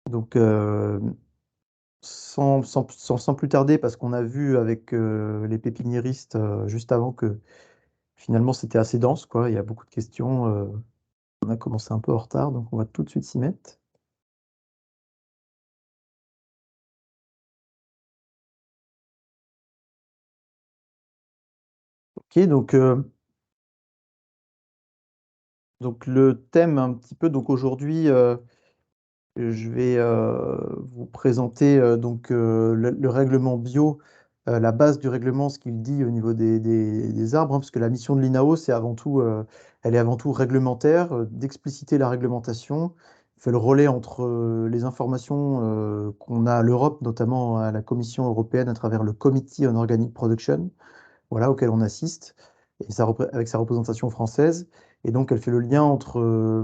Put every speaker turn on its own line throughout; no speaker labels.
Donc, sans plus tarder, parce qu'on a vu avec les pépiniéristes juste avant que finalement c'était assez dense, quoi. Il y a beaucoup de questions. On a commencé un peu en retard, donc on va tout de suite s'y mettre. Ok, donc le thème un petit peu, donc aujourd'hui, je vais vous présenter le règlement bio, la base du règlement, ce qu'il dit au niveau des arbres, hein, parce que la mission de l'INAO, elle est avant tout réglementaire, d'expliciter la réglementation, fait le relais entre les informations qu'on a à l'Europe, notamment à la Commission européenne à travers le Committee on Organic Production, voilà, auquel on assiste, et avec sa représentation française. Et donc, elle fait le lien entre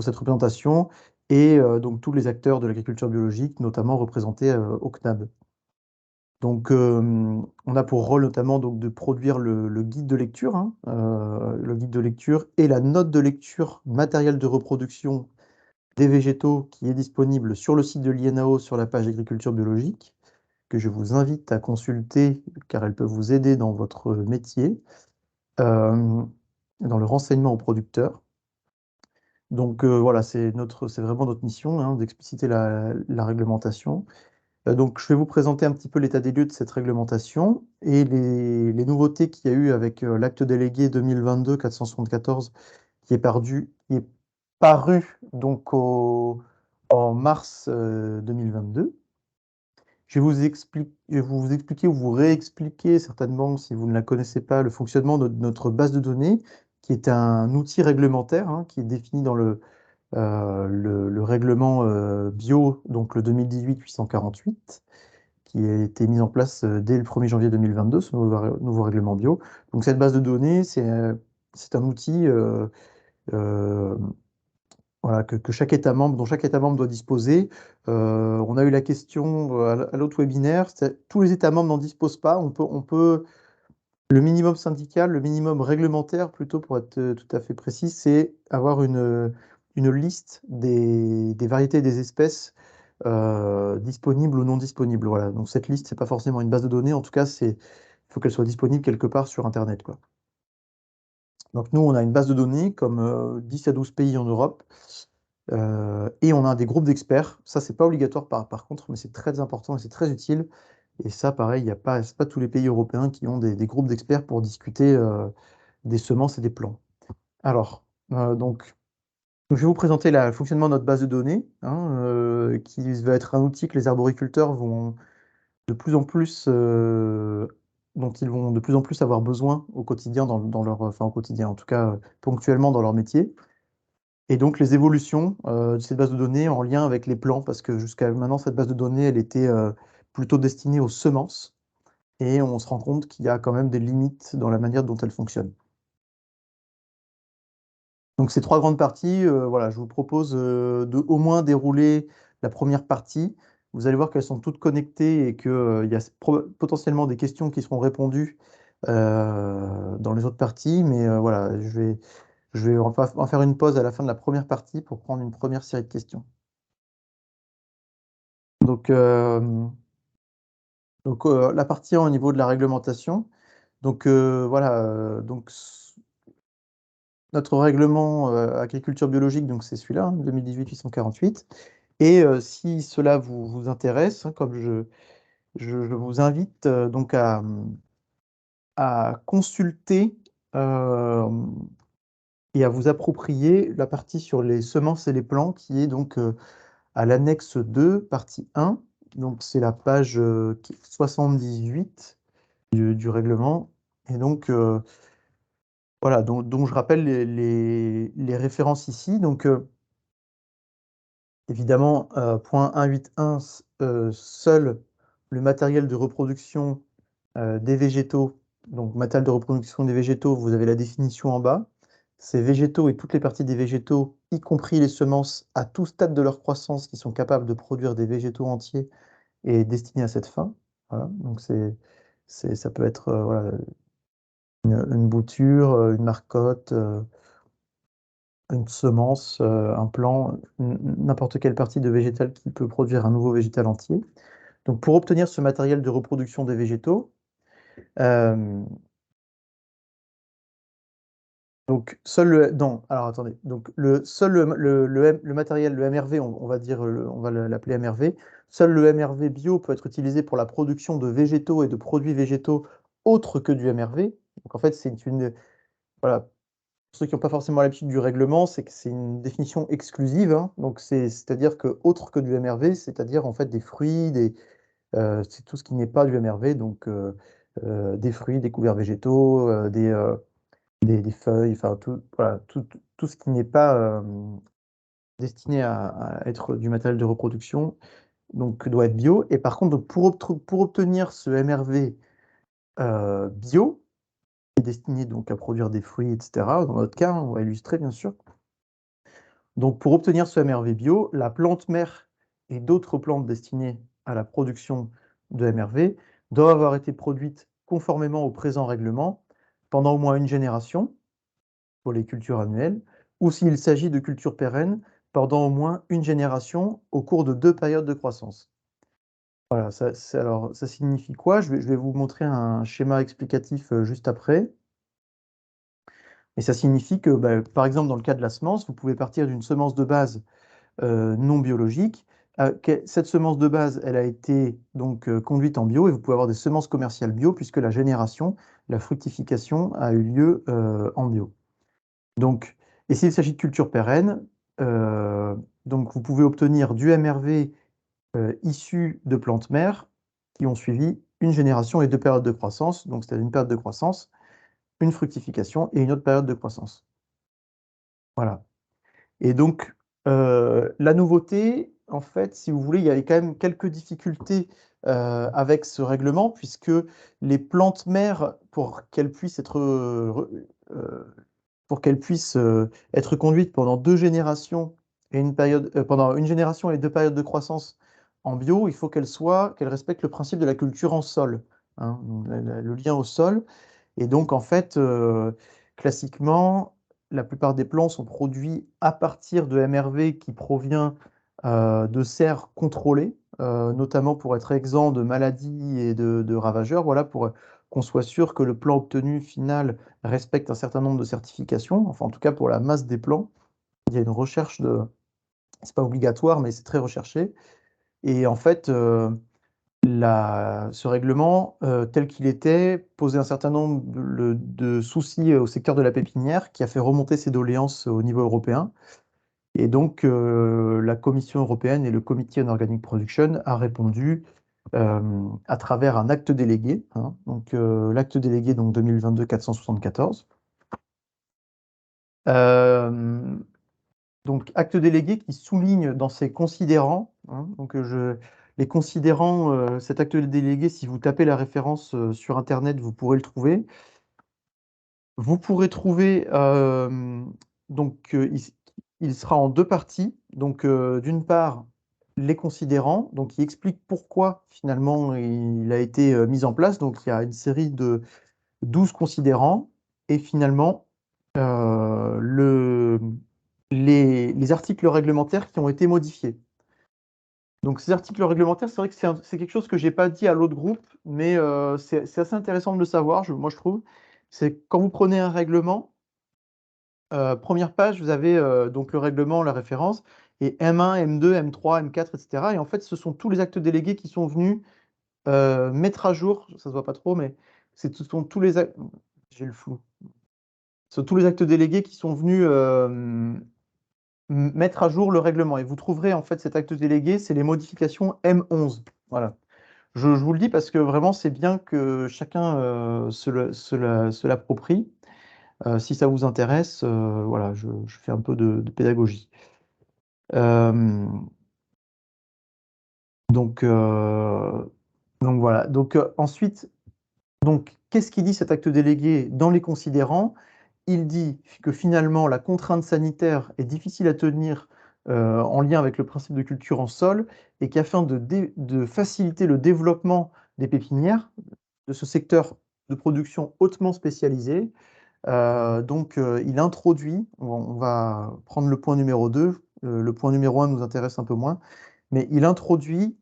cette représentation et donc tous les acteurs de l'agriculture biologique, notamment représentés au CNAB. Donc, on a pour rôle notamment donc, de produire le guide de lecture, hein, le guide de lecture et la note de lecture matériel de reproduction des végétaux qui est disponible sur le site de l'INAO sur la page agriculture biologique, que je vous invite à consulter car elle peut vous aider dans votre métier, euh, dans le renseignement aux producteurs. Donc voilà, c'est vraiment notre mission, hein, d'expliciter la réglementation. Donc je vais vous présenter un petit peu l'état des lieux de cette réglementation et les nouveautés qu'il y a eu avec l'acte délégué 2022-474 qui est paru en mars 2022. Je vais vous expliquer ou vous réexpliquer certainement, si vous ne la connaissez pas, le fonctionnement de notre base de données, qui est un outil réglementaire, hein, qui est défini dans le règlement bio, donc le 2018-848, qui a été mis en place dès le 1er janvier 2022, ce nouveau règlement bio. Donc cette base de données, c'est un outil euh, voilà, que chaque État membre, dont chaque État membre doit disposer. On a eu la question à l'autre webinaire, tous les États membres n'en disposent pas. Le minimum syndical, le minimum réglementaire, plutôt pour être tout à fait précis, c'est avoir une liste des variétés et des espèces disponibles ou non disponibles. Voilà. Donc cette liste, c'est pas forcément une base de données, en tout cas, il faut qu'elle soit disponible quelque part sur Internet, quoi. Donc nous, on a une base de données comme 10 à 12 pays en Europe. Et on a des groupes d'experts. Ça, c'est pas obligatoire par contre, mais c'est très important et c'est très utile. Et ça, pareil, c'est pas tous les pays européens qui ont des groupes d'experts pour discuter des semences et des plants. Alors, je vais vous présenter le fonctionnement de notre base de données, hein, qui va être un outil que les arboriculteurs vont de plus en plus, dont ils vont de plus en plus avoir besoin au quotidien, enfin au quotidien, en tout cas ponctuellement dans leur métier. Et donc les évolutions de cette base de données en lien avec les plants, parce que jusqu'à maintenant, cette base de données, elle était plutôt destinée aux semences, et on se rend compte qu'il y a quand même des limites dans la manière dont elle fonctionne. Donc ces trois grandes parties, voilà, je vous propose de au moins dérouler la première partie. Vous allez voir qu'elles sont toutes connectées et qu'il y a potentiellement des questions qui seront répondues dans les autres parties, mais voilà, en faire une pause à la fin de la première partie pour prendre une première série de questions. Donc, la partie au niveau de la réglementation. Donc voilà, notre règlement agriculture biologique, donc c'est celui-là, hein, 2018-848. Et si cela vous intéresse, hein, comme je vous invite à consulter euh, et à vous approprier la partie sur les semences et les plants qui est donc à l'annexe 2, partie 1. Donc c'est la page 78 du règlement. Et donc, voilà, dont je rappelle les références ici. Donc, évidemment, point 1.8.1, seul le matériel de reproduction des végétaux, donc matériel de reproduction des végétaux, vous avez la définition en bas. Ces végétaux et toutes les parties des végétaux, y compris les semences, à tout stade de leur croissance, qui sont capables de produire des végétaux entiers et destinés à cette fin. Voilà, donc ça peut être voilà, une bouture, une marcotte, une semence, un plant, n'importe quelle partie de végétal qui peut produire un nouveau végétal entier. Donc pour obtenir ce matériel de reproduction des végétaux, euh, donc seul le non, alors attendez, donc le matériel, le MRV, on va dire, on va l'appeler MRV. Seul le MRV bio peut être utilisé pour la production de végétaux et de produits végétaux autres que du MRV. Donc en fait, c'est une, voilà, pour ceux qui n'ont pas forcément l'habitude du règlement, c'est que c'est une définition exclusive, hein. Donc c'est-à-dire que autre que du MRV, c'est-à-dire en fait des fruits, c'est tout ce qui n'est pas du MRV, donc des fruits, des couverts végétaux, des feuilles, enfin tout, voilà, tout ce qui n'est pas destiné à être du matériel de reproduction, donc doit être bio. Et par contre, donc, pour obtenir ce MRV bio, qui est destiné donc à produire des fruits, etc., dans notre cas, hein, on va illustrer bien sûr. Donc pour obtenir ce MRV bio, la plante mère et d'autres plantes destinées à la production de MRV doivent avoir été produites conformément au présent règlement pendant au moins une génération pour les cultures annuelles, ou s'il s'agit de cultures pérennes pendant au moins une génération au cours de 2 périodes de croissance. Voilà, alors, ça signifie quoi? Je vais vous montrer un schéma explicatif juste après. Et ça signifie que, bah, par exemple, dans le cas de la semence, vous pouvez partir d'une semence de base non biologique. Cette semence de base, elle a été donc conduite en bio et vous pouvez avoir des semences commerciales bio puisque la génération, la fructification a eu lieu en bio. Donc, et s'il s'agit de cultures pérennes, euh, donc vous pouvez obtenir du MRV issu de plantes mères qui ont suivi une génération et 2 périodes de croissance. Donc, c'est-à-dire une période de croissance, une fructification et une autre période de croissance. Voilà. Et donc, la nouveauté, en fait, si vous voulez, il y avait quand même quelques difficultés avec ce règlement, puisque les plantes mères, pour qu'elles puissent être conduites pendant 2 générations et pendant une génération et 2 périodes de croissance en bio, il faut qu'elles respectent le principe de la culture en sol, hein, donc le lien au sol. Et donc, en fait, classiquement, la plupart des plants sont produits à partir de MRV qui provient de serres contrôlées, notamment pour être exempt de maladies et de ravageurs, voilà, pour qu'on soit sûr que le plan obtenu final respecte un certain nombre de certifications, enfin en tout cas pour la masse des plants. Il y a une recherche c'est pas obligatoire, mais c'est très recherché. Et en fait, ce règlement, tel qu'il était, posait un certain nombre de soucis au secteur de la pépinière, qui a fait remonter ses doléances au niveau européen. Et donc, la Commission européenne et le Committee on Organic Production a répondu à travers un acte délégué, hein. Donc, l'acte délégué donc 2022-474. Euh, donc, acte délégué qui souligne dans ses considérants, hein, donc les considérants, cet acte délégué, si vous tapez la référence sur Internet, vous pourrez le trouver. Vous pourrez trouver, donc, il sera en 2 parties. Donc, d'une part, les considérants, donc qui expliquent pourquoi finalement il a été mis en place. Donc, il y a une série de 12 considérants et finalement les articles réglementaires qui ont été modifiés. Donc ces articles réglementaires, c'est vrai que c'est quelque chose que j'ai pas dit à l'autre groupe, mais c'est assez intéressant de le savoir, moi je trouve. C'est quand vous prenez un règlement, première page, vous avez donc le règlement, la référence, et M1, M2, M3, M4, etc. Et en fait, ce sont tous les actes délégués qui sont venus mettre à jour, ça se voit pas trop, mais ce sont tous les actes, j'ai le flou. Ce sont tous les actes délégués qui sont venus mettre à jour le règlement. Et vous trouverez en fait cet acte délégué, c'est les modifications M11. Voilà. Je vous le dis parce que vraiment, c'est bien que chacun se l'approprie. Si ça vous intéresse, voilà, je fais un peu de pédagogie. Euh, donc, euh, donc voilà. Donc ensuite, donc, qu'est-ce qu'il dit cet acte délégué dans les considérants? Il dit que finalement, la contrainte sanitaire est difficile à tenir en lien avec le principe de culture en sol et qu'afin de faciliter le développement des pépinières, de ce secteur de production hautement spécialisé, Il introduit, on va prendre le point numéro 2, le point numéro 1 nous intéresse un peu moins, mais il introduit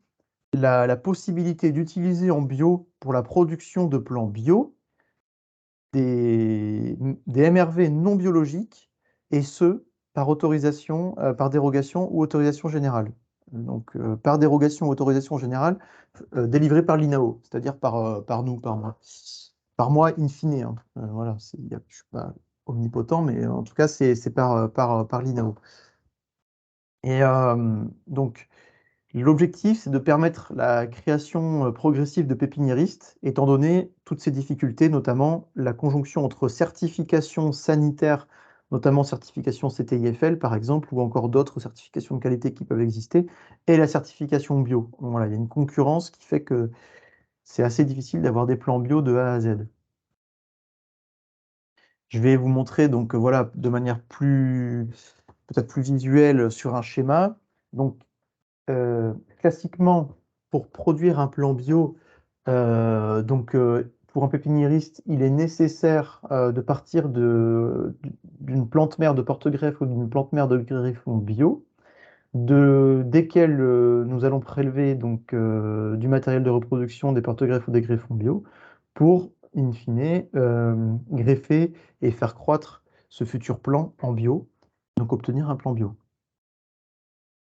la possibilité d'utiliser en bio, pour la production de plants bio, des MRV non biologiques, et ce, par autorisation, par dérogation ou autorisation générale. Par dérogation ou autorisation générale, délivrée par l'INAO, c'est-à-dire par nous, par moi. Par moi, in fine, hein. Voilà, je ne suis pas omnipotent, mais en tout cas, c'est par l'INAO. Et donc, l'objectif, c'est de permettre la création progressive de pépiniéristes, étant donné toutes ces difficultés, notamment la conjonction entre certification sanitaire, notamment certification CTIFL par exemple, ou encore d'autres certifications de qualité qui peuvent exister, et la certification bio. Voilà, il y a une concurrence qui fait que c'est assez difficile d'avoir des plans bio de A à Z. Je vais vous montrer donc voilà, de manière peut-être plus visuelle sur un schéma. Donc, classiquement, pour produire un plan bio, pour un pépiniériste, il est nécessaire de partir d'une plante mère de porte-greffe ou d'une plante mère de greffon bio, desquels nous allons prélever du matériel de reproduction des porte-greffes ou des greffons bio pour, in fine, greffer et faire croître ce futur plant en bio, donc obtenir un plan bio.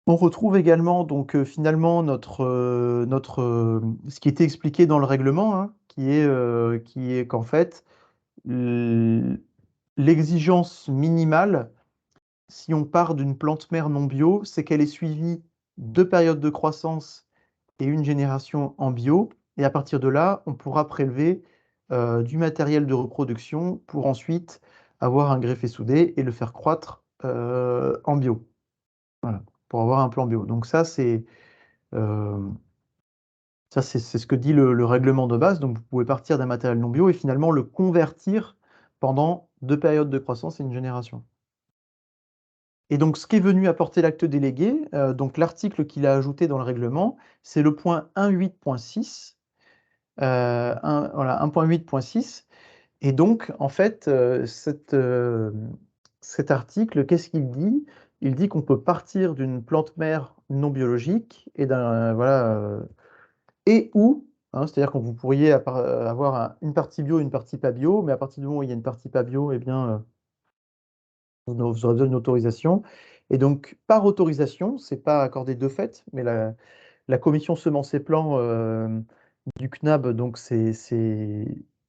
On retrouve également finalement ce qui était expliqué dans le règlement, hein, qui est qu'en fait, l'exigence minimale, si on part d'une plante mère non bio, c'est qu'elle ait suivi 2 périodes de croissance et une génération en bio. Et à partir de là, on pourra prélever du matériel de reproduction pour ensuite avoir un greffé soudé et le faire croître en bio. Voilà, pour avoir un plan bio. Donc euh, c'est ce que dit le règlement de base. Donc vous pouvez partir d'un matériel non bio et finalement le convertir pendant 2 périodes de croissance et une génération. Et donc, ce qui est venu apporter l'acte délégué, donc l'article qu'il a ajouté dans le règlement, c'est le point 1.8.6, voilà, 1.8.6. Et donc, en fait, cet article, qu'est-ce qu'il dit? Il dit qu'on peut partir d'une plante mère non biologique et voilà, et ou, hein, c'est-à-dire que vous pourriez avoir une partie bio, une partie pas bio, mais à partir du moment où il y a une partie pas bio, eh bien, vous aurez besoin d'une autorisation. Et donc, par autorisation, c'est pas accordé de fait, mais la commission semences et plants du CNAB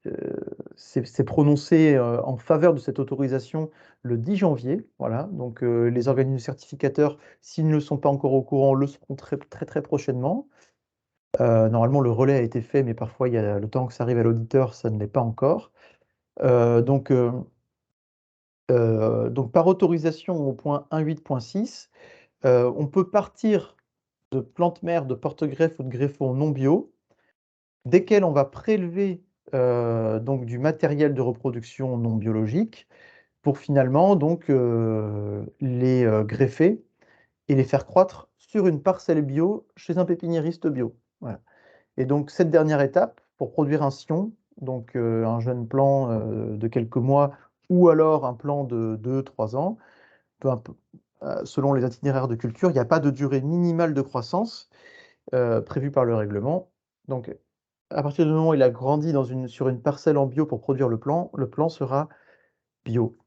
euh, s'est prononcée en faveur de cette autorisation le 10 janvier. Voilà. Donc, les organismes certificateurs, s'ils ne le sont pas encore au courant, le seront très, très, très prochainement. Normalement, le relais a été fait, mais parfois, il y a le temps que ça arrive à l'auditeur, ça ne l'est pas encore. Euh, donc, euh, par autorisation au point 1.8.6, on peut partir de plantes mères de porte-greffes ou de greffons non bio, desquels on va prélever du matériel de reproduction non biologique pour finalement les greffer et les faire croître sur une parcelle bio chez un pépiniériste bio. Voilà. Et donc cette dernière étape, pour produire un scion, un jeune plant de quelques mois ou alors un plant de 2-3 ans, selon les itinéraires de culture, il n'y a pas de durée minimale de croissance prévue par le règlement. Donc, à partir du moment où il a grandi sur une parcelle en bio pour produire le plan sera bio.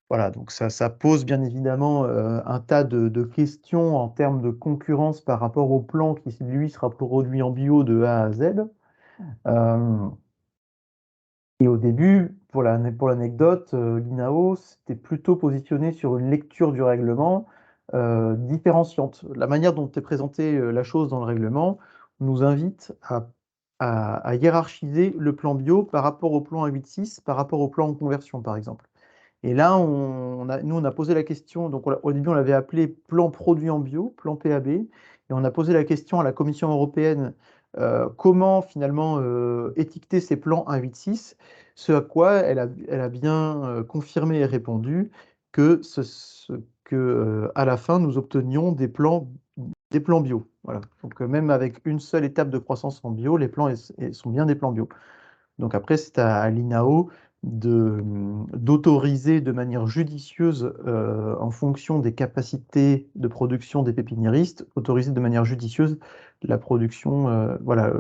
Voilà, donc ça pose bien évidemment un tas de questions en termes de concurrence par rapport au plan qui, lui, sera produit en bio de A à Z. Euh, et au début, pour l'anecdote, l'INAO s'était plutôt positionné sur une lecture du règlement différenciante. La manière dont est présentée la chose dans le règlement nous invite à hiérarchiser le plan bio par rapport au plan A8.6, par rapport au plan en conversion, par exemple. Et là, nous, on a posé la question, au début, on l'avait appelé plan produit en bio, plan PAB, et on a posé la question à la Commission européenne, comment finalement étiqueter ces plans 1.8.6, ce à quoi elle a bien confirmé et répondu que à la fin, nous obtenions des plans bio. Voilà. Donc même avec une seule étape de croissance en bio, les plans sont bien des plans bio. Donc après, c'est à l'INAO d'autoriser de manière judicieuse, en fonction des capacités de production des pépiniéristes, autoriser de manière judicieuse la production, voilà,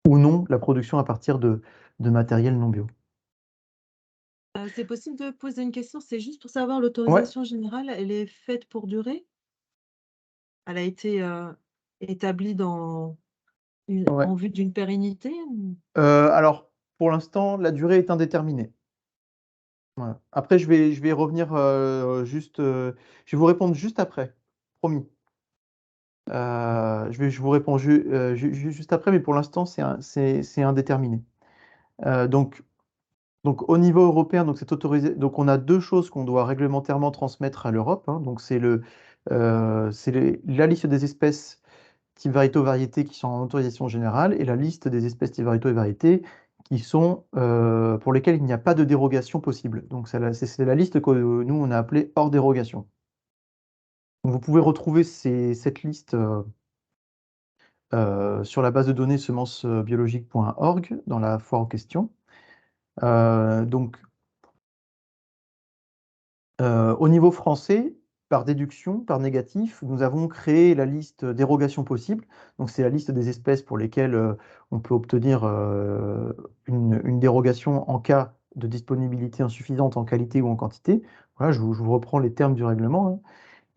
ou non, la production à partir de matériel non bio.
C'est possible de poser une question? C'est juste pour savoir
Ouais,
l'autorisation générale, elle est faite pour durer? Elle a été, établie
ouais.
en vue d'une pérennité ou?
Alors, pour l'instant, la durée est indéterminée. Voilà. Après, je vais y revenir, je vais vous répondre juste après, promis. Je vous réponds juste après, mais pour l'instant, c'est indéterminé. Donc au niveau européen, donc c'est autorisé. Donc on a deux choses qu'on doit réglementairement transmettre à l'Europe, hein. Donc la liste des espèces type variétés qui sont en autorisation générale et la liste des espèces type et variétés qui sont pour lesquelles il n'y a pas de dérogation possible. Donc c'est la liste que nous on a appelée hors dérogation. Donc, vous pouvez retrouver cette liste sur la base de données semence-biologique.org dans la foire en question. Donc au niveau français, par déduction, par négatif, nous avons créé la liste dérogations possibles. Donc, c'est la liste des espèces pour lesquelles on peut obtenir une dérogation en cas de disponibilité insuffisante en qualité ou en quantité. Voilà, je vous reprends les termes du règlement, hein.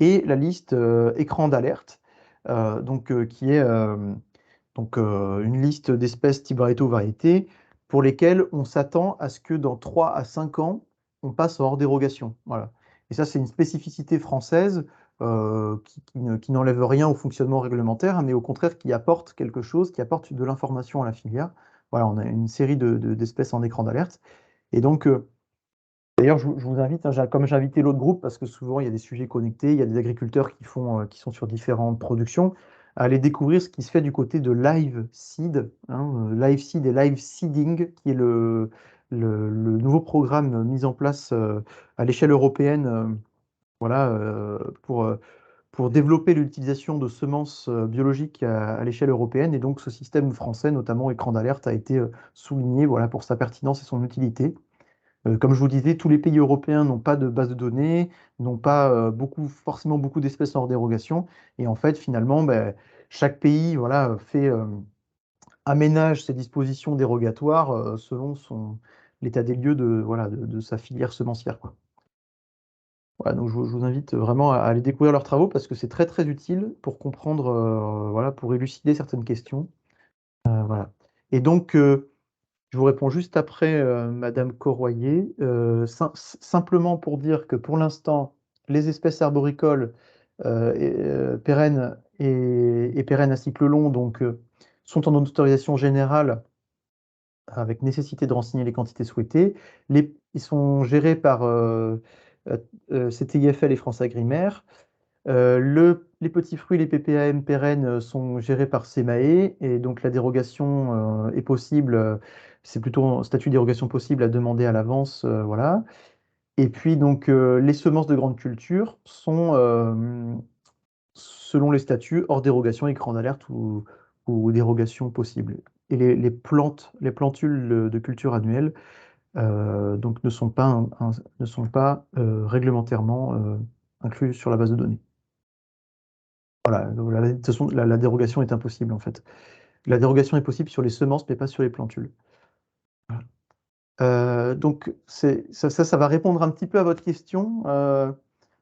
Et la liste écran d'alerte, qui est une liste d'espèces type variété ou variété pour lesquelles on s'attend à ce que dans 3 à 5 ans, on passe hors dérogation. Voilà. Et ça, c'est une spécificité française qui n'enlève rien au fonctionnement réglementaire, mais au contraire qui apporte quelque chose, qui apporte de l'information à la filière. Voilà, on a une série d'espèces en écran d'alerte. Et donc, d'ailleurs, je vous invite, hein, comme j'ai invité l'autre groupe, parce que souvent il y a des sujets connectés, il y a des agriculteurs qui sont sur différentes productions, à aller découvrir ce qui se fait du côté de Live Seed, hein, Live Seed et Live Seeding, qui est le nouveau programme mis en place à l'échelle européenne, voilà, pour développer l'utilisation de semences biologiques à l'échelle européenne. Et donc ce système français, notamment écran d'alerte, a été souligné, voilà, pour sa pertinence et son utilité. Comme je vous le disais, tous les pays européens n'ont pas de base de données, n'ont pas forcément beaucoup d'espèces hors dérogation. Et en fait, finalement, ben, chaque pays, voilà, aménage ses dispositions dérogatoires selon l'état des lieux voilà, de sa filière semencière, quoi. Voilà, donc je vous invite vraiment à aller découvrir leurs travaux parce que c'est très très utile pour comprendre, voilà, pour élucider certaines questions. Voilà. Et donc, je vous réponds juste après, Madame Corroyer. Simplement pour dire que pour l'instant, les espèces arboricoles pérennes et pérennes à cycle long sont en autorisation générale avec nécessité de renseigner les quantités souhaitées. Ils sont gérés par euh, CTIFL et France Agrimaire. Les petits fruits, les PPAM pérennes sont gérés par SEMAE et donc la dérogation est possible. C'est plutôt un statut de dérogation possible à demander à l'avance, voilà. Et puis donc les semences de grande culture sont selon les statuts hors dérogation, écran d'alerte ou dérogation possible. Et les plantules de culture annuelle donc ne sont pas réglementairement inclus sur la base de données. Voilà, donc de toute façon, la dérogation est impossible en fait. La dérogation est possible sur les semences, mais pas sur les plantules. Voilà. Donc ça va répondre un petit peu à votre question.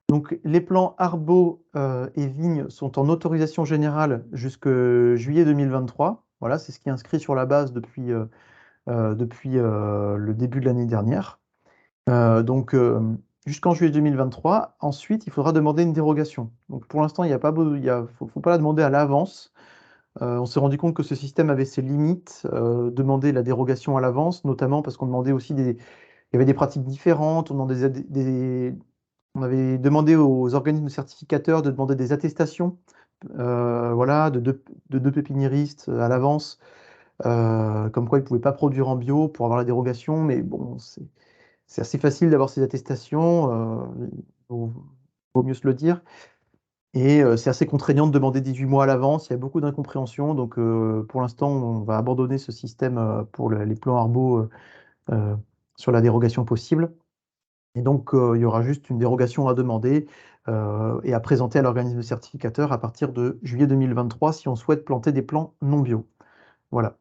Donc les plants arbo et vignes sont en autorisation générale jusque juillet 2023. Voilà, c'est ce qui est inscrit sur la base depuis le début de l'année dernière. Donc jusqu'en juillet 2023. Ensuite, il faudra demander une dérogation. Donc pour l'instant, il y a pas, faut pas la demander à l'avance. On s'est rendu compte que ce système avait ses limites, demander la dérogation à l'avance, notamment parce qu'on demandait aussi il y avait des pratiques différentes, on avait demandé aux organismes certificateurs de demander des attestations, voilà, de deux pépiniéristes à l'avance, comme quoi ils ne pouvaient pas produire en bio pour avoir la dérogation, mais bon, c'est assez facile d'avoir ces attestations, il vaut mieux se le dire. Et c'est assez contraignant de demander 18 mois à l'avance. Il y a beaucoup d'incompréhension. Donc, pour l'instant, on va abandonner ce système pour les plans Arbo sur la dérogation possible. Et donc, il y aura juste une dérogation à demander et à présenter à l'organisme certificateur à partir de juillet 2023 si on souhaite planter des plants non bio. Voilà.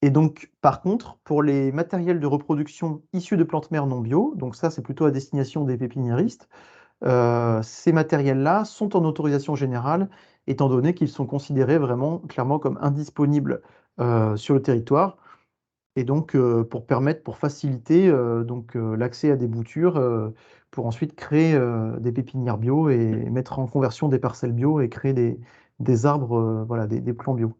Et donc, par contre, pour les matériels de reproduction issus de plantes mères non bio, donc ça, c'est plutôt à destination des pépiniéristes, ces matériels-là sont en autorisation générale, étant donné qu'ils sont considérés vraiment clairement comme indisponibles sur le territoire. Et donc, pour faciliter l'accès à des boutures, pour ensuite créer des pépinières bio et mettre en conversion des parcelles bio et créer des arbres, voilà, des plants bio.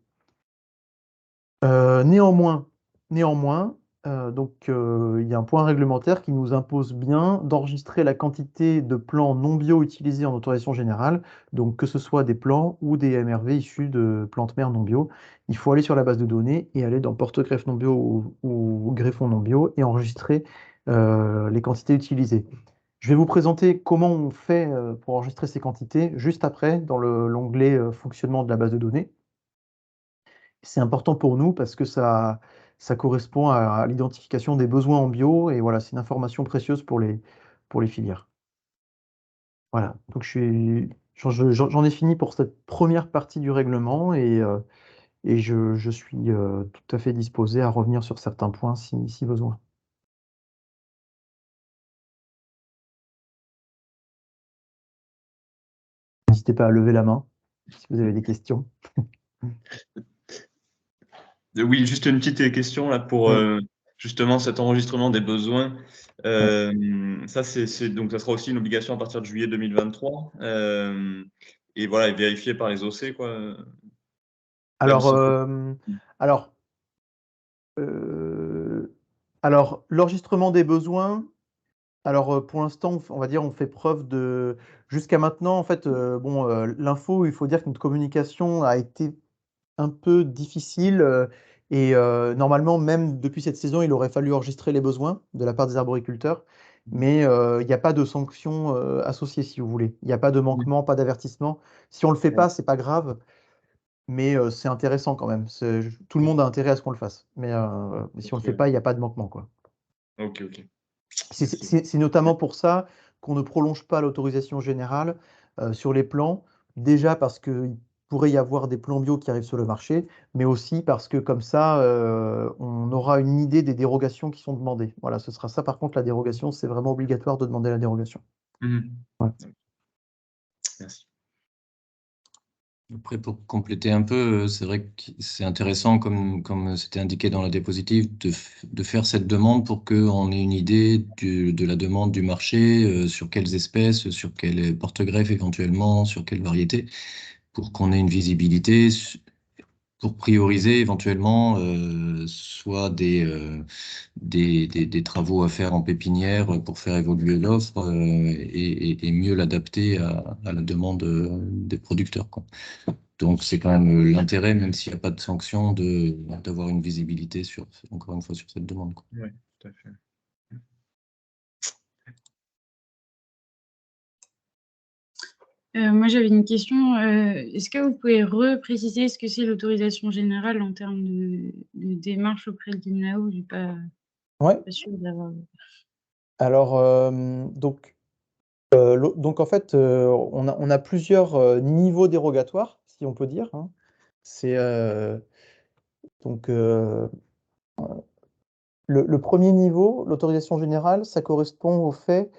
Néanmoins, néanmoins, il y a un point réglementaire qui nous impose bien d'enregistrer la quantité de plants non bio utilisés en autorisation générale, donc que ce soit des plants ou des MRV issus de plantes mères non bio. Il faut aller sur la base de données et aller dans porte-greffe non bio ou greffon non bio et enregistrer les quantités utilisées. Je vais vous présenter comment on fait pour enregistrer ces quantités juste après dans l'onglet fonctionnement de la base de données. C'est important pour nous parce que ça correspond à l'identification des besoins en bio et voilà, c'est une information précieuse pour les filières. Voilà, donc j'en ai fini pour cette première partie du règlement et je suis tout à fait disposé à revenir sur certains points si besoin. N'hésitez pas à lever la main si vous avez des questions.
Oui, juste une petite question là pour
Oui,
justement cet enregistrement des besoins.
ouais.
Ça, donc ça sera aussi une obligation à partir de juillet 2023. Et voilà, et vérifié par les OC, quoi. Même
Alors,
sans.
alors, euh, alors l'enregistrement des besoins. Alors, pour l'instant, on va dire, on fait preuve de. Jusqu'à maintenant, en fait, l'info, il faut dire que notre communication a été un peu difficile et normalement, même depuis cette saison, il aurait fallu enregistrer les besoins de la part des arboriculteurs, mais il n'y a pas de sanctions associées, si vous voulez. Il n'y a pas de manquement, pas d'avertissement. Si on le fait pas, c'est pas grave, mais c'est intéressant quand même. Tout le monde a intérêt à ce qu'on le fasse, mais si on le fait
Ok,
pas, il n'y a pas de manquement, quoi.
ok. Merci.
C'est notamment pour ça qu'on ne prolonge pas l'autorisation générale sur les plans, déjà parce qu'il pourrait y avoir des plans bio qui arrivent sur le marché, mais aussi parce que comme ça, on aura une idée des dérogations qui sont demandées. Voilà, ce sera ça. Par contre, la dérogation, c'est vraiment obligatoire de demander la dérogation.
Mhm.
Voilà.
Merci.
Après, pour compléter un peu, c'est vrai que c'est intéressant, comme c'était indiqué dans la diapositive, de faire cette demande pour qu'on ait une idée de la demande du marché, sur quelles espèces, sur quels porte-greffes éventuellement, sur quelles variétés, pour qu'on ait une visibilité, pour prioriser éventuellement soit des travaux à faire en pépinière pour faire évoluer l'offre et mieux l'adapter à la demande des producteurs, quoi. Donc, c'est quand même l'intérêt, même s'il n'y a pas de sanction, d'avoir une visibilité encore une fois, sur cette demande, quoi.
Oui, tout à fait.
Moi, j'avais une question. Est-ce que vous pouvez repréciser ce que c'est l'autorisation générale en termes de démarche auprès de l'INAO? Je suis
Ouais.
pas sûre d'avoir.
Alors, donc en fait, on a plusieurs niveaux dérogatoires, si on peut dire, hein. C'est donc le premier niveau, l'autorisation générale, ça correspond au fait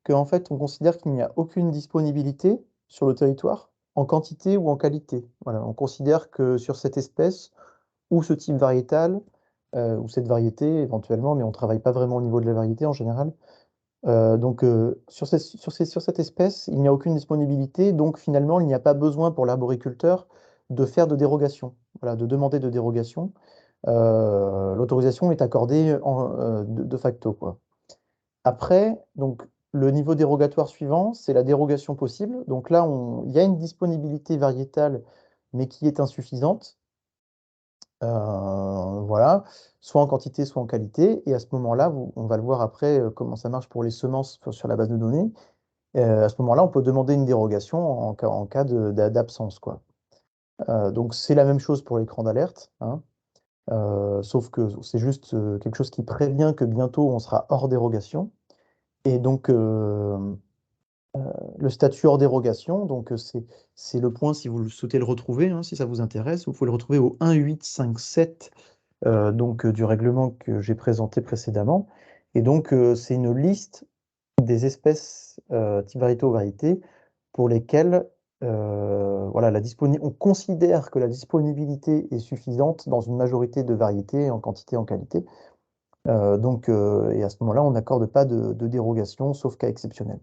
qu'en fait, on considère qu'il n'y a aucune disponibilité sur le territoire, en quantité ou en qualité. Voilà, on considère que sur cette espèce ou ce type variétal, ou cette variété éventuellement, mais on ne travaille pas vraiment au niveau de la variété en général. Sur cette espèce, il n'y a aucune disponibilité, donc finalement, il n'y a pas besoin pour l'arboriculteur de faire de dérogation, voilà, de demander de dérogation. L'autorisation est accordée de facto, quoi. Après, donc, le niveau dérogatoire suivant, c'est la dérogation possible. Donc là, il y a une disponibilité variétale, mais qui est insuffisante. Voilà, soit en quantité, soit en qualité. Et à ce moment-là, on va le voir après comment ça marche pour les semences sur la base de données. À ce moment-là, on peut demander une dérogation en cas d'absence, quoi. Donc c'est la même chose pour l'écran d'alerte, hein. Sauf que c'est juste quelque chose qui prévient que bientôt on sera hors dérogation. Et donc, le statut hors dérogation, donc c'est le point, si vous souhaitez le retrouver, hein, si ça vous intéresse, vous pouvez le retrouver au 1857 donc, du règlement que j'ai présenté précédemment. Et donc, c'est une liste des espèces type variété ou variété pour lesquelles voilà, on considère que la disponibilité est suffisante dans une majorité de variétés en quantité et en qualité. Donc, et à ce moment-là, on n'accorde pas de dérogation, sauf cas exceptionnel.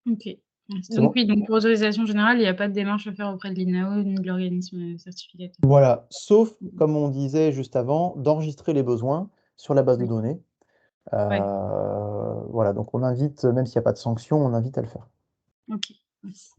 OK. Merci.
C'est
Donc
bon?
oui, donc pour autorisation générale, il n'y a pas de démarche à faire auprès de l'INAO ni de l'organisme certificateur.
Voilà, sauf, comme on disait juste avant, d'enregistrer les besoins sur la base de
Oui.
données.
Ouais.
Voilà, donc on invite, même s'il n'y a pas de sanction, on invite à le faire.
OK. Merci.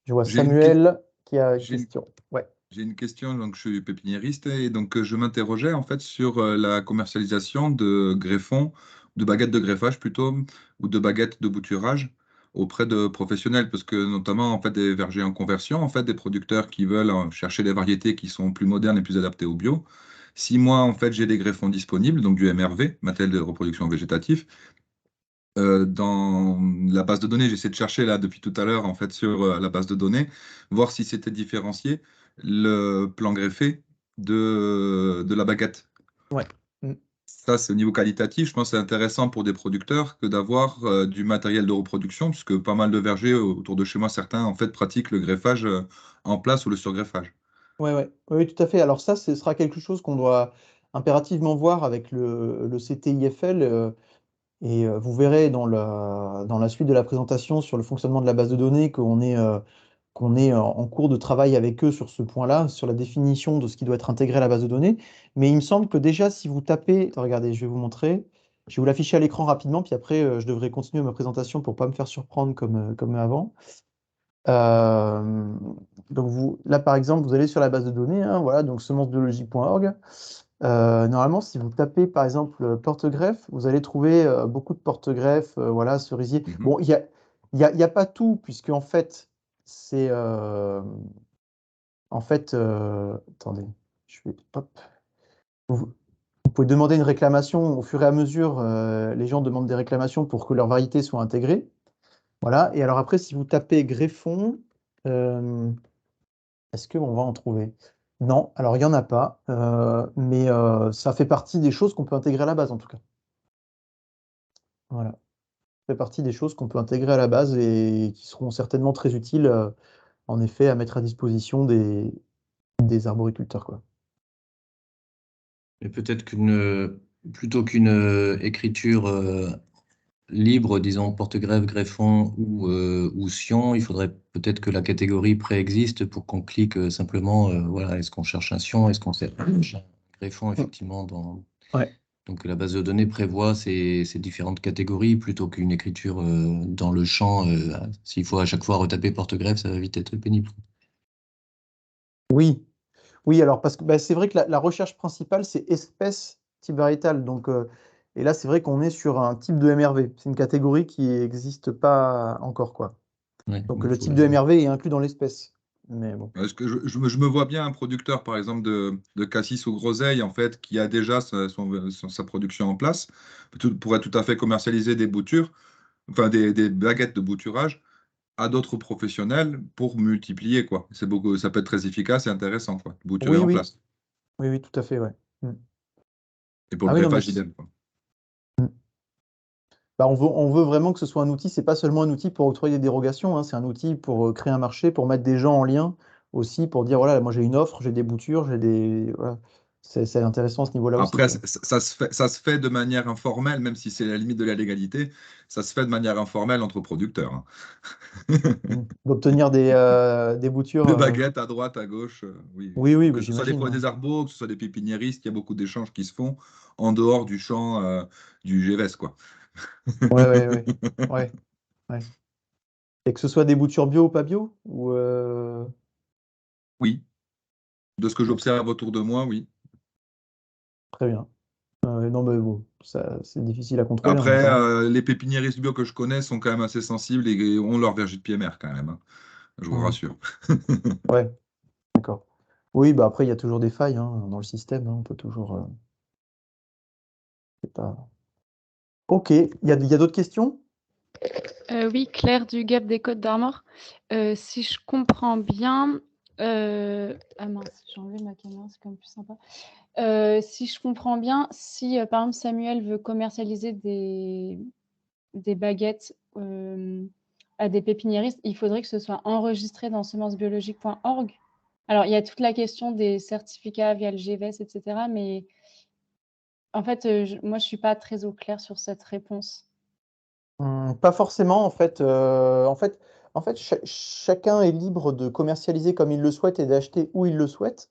Je vois
J'ai une
Samuel qui a une
j'ai une-
question. Ouais.
J'ai une question, donc je suis pépiniériste et donc je m'interrogeais en fait sur la commercialisation de greffons, de baguettes de greffage plutôt, ou de baguettes de bouturage auprès de professionnels, parce que notamment en fait des vergers en conversion, en fait des producteurs qui veulent chercher des variétés qui sont plus modernes et plus adaptées au bio. Si moi en fait j'ai des greffons disponibles, donc du MRV, matériel de reproduction végétatif, dans la base de données, j'essaie de chercher là depuis tout à l'heure en fait sur la base de données, voir si c'était différencié le plan greffé de la baguette.
Ouais. Mm.
Ça, c'est au niveau qualitatif. Je pense que c'est intéressant pour des producteurs que d'avoir du matériel de reproduction, puisque pas mal de vergers autour de chez moi, certains en fait pratiquent le greffage en place ou le surgreffage.
Ouais, ouais. Oui, tout à fait. Alors ça, ce sera quelque chose qu'on doit impérativement voir avec le CTIFL. Et vous verrez dans la suite de la présentation sur le fonctionnement de la base de données qu'on est en cours de travail avec eux sur ce point-là, sur la définition de ce qui doit être intégré à la base de données. Mais il me semble que déjà, si vous tapez, attends, regardez, je vais vous montrer, je vais vous l'afficher à l'écran rapidement, puis après, je devrais continuer ma présentation pour ne pas me faire surprendre comme avant. Euh, donc là, par exemple, vous allez sur la base de données, hein, voilà, donc semencebiologie.org. Normalement, si vous tapez par exemple porte-greffe, vous allez trouver beaucoup de porte-greffes, voilà, cerisier.
Mhm.
Bon, il y a pas tout, puisque en fait, c'est. Attendez, je vais. Hop. Vous, vous pouvez demander une réclamation au fur et à mesure, les gens demandent des réclamations pour que leur variété soit intégrée. Voilà, et alors après, si vous tapez greffon, euh, est-ce qu'on va en trouver? Non, alors il n'y en a pas, mais ça fait partie des choses qu'on peut intégrer à la base en tout cas. Voilà, ça fait partie des choses qu'on peut intégrer à la base et qui seront certainement très utiles, en effet, à mettre à disposition des arboriculteurs, quoi.
Et peut-être plutôt qu'une écriture libre, disons porte-greffe, greffon ou sion, il faudrait peut-être que la catégorie préexiste pour qu'on clique simplement, voilà, est-ce qu'on cherche un sion, est-ce qu'on cherche un greffon, effectivement,
Ouais.
donc la base de données prévoit ces différentes catégories plutôt qu'une écriture dans le champ. S'il faut à chaque fois retaper porte-greffe, ça va vite être pénible.
Oui, oui, alors parce que bah, c'est vrai que la recherche principale, c'est espèce type variétale. Donc, et là, c'est vrai qu'on est sur un type de MRV. C'est une catégorie qui n'existe pas encore, quoi.
Ouais,
Donc,
il
le
faut
type de MRV est inclus dans l'espèce. Mais bon.
Est-ce que je me vois bien un producteur, par exemple, de cassis ou groseille, en fait, qui a déjà sa production en place, pourrait tout à fait commercialiser des boutures, enfin des baguettes de bouturage à d'autres professionnels pour multiplier, quoi. C'est beaucoup, ça peut être très efficace et intéressant, quoi, de bouturer
Oui,
en
oui,
place.
oui, oui, tout à fait, ouais. Mm.
Et pour
Ah
le
oui, non, mais
greffage, idem, quoi.
bah, on veut vraiment que ce soit un outil, c'est pas seulement un outil pour octroyer des dérogations, hein, c'est un outil pour créer un marché, pour mettre des gens en lien aussi, pour dire voilà, moi j'ai une offre, j'ai des boutures, j'ai des. Voilà. C'est intéressant à ce niveau-là aussi,
Après,
quoi.
ça se fait de manière informelle, même si c'est la limite de la légalité, ça se fait de manière informelle entre producteurs, hein.
D'obtenir des boutures.
Deux baguettes à droite, à gauche, oui.
Oui, oui, bah,
Que ce soit
j'imagine,
des
hein.
arbos, que ce soit des pépiniéristes, il y a beaucoup d'échanges qui se font en dehors du champ du GVS, quoi.
Ouais, ouais, ouais. Ouais, ouais. Et que ce soit des boutures bio ou pas bio? Ou
Oui, de ce que
d'accord,
j'observe autour de moi, oui.
très bien. Non, mais bon, ça, c'est difficile à contrôler en même
Après,
temps.
les pépiniéristes bio que je connais sont quand même assez sensibles et ont leur verger de pied mère quand même, hein. je vous rassure.
Ouais, d'accord. Oui, bah après, il y a toujours des failles hein, dans le système. Hein, on peut toujours. C'est pas... Ok, il y a d'autres questions?
Oui, Claire du Gap des Côtes d'Armor. Si je comprends bien, ah mince, j'ai enlevé ma caméra, c'est quand même plus sympa. Si je comprends bien, si par exemple Samuel veut commercialiser des baguettes à des pépiniéristes, il faudrait que ce soit enregistré dans semencesbiologiques.org. Alors, il y a toute la question des certificats via le GVS, etc. Mais en fait, moi, je ne suis pas très au clair sur cette réponse.
Pas forcément, en fait. Chacun est libre de commercialiser comme il le souhaite et d'acheter où il le souhaite.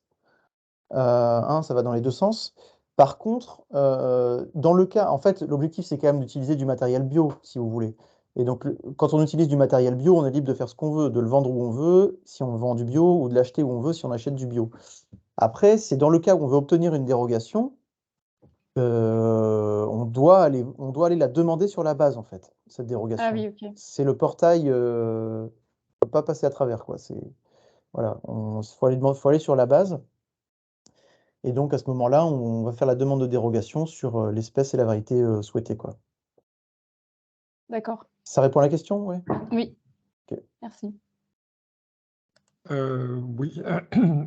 Ça va dans les deux sens. Par contre, dans le cas, en fait, l'objectif, c'est quand même d'utiliser du matériel bio, si vous voulez. Et donc, quand on utilise du matériel bio, on est libre de faire ce qu'on veut, de le vendre où on veut, si on vend du bio, ou de l'acheter où on veut, si on achète du bio. Après, c'est dans le cas où on veut obtenir une dérogation, on doit aller la demander sur la base, en fait, cette
Ah
dérogation.
oui, ok.
C'est le portail, on ne peut pas passer à travers, quoi. Voilà, faut aller sur la base. Et donc, à ce moment-là, on va faire la demande de dérogation sur l'espèce et la variété souhaitée, quoi.
D'accord.
Ça répond à la question, ouais?
Oui.
Ok.
Merci.
Oui,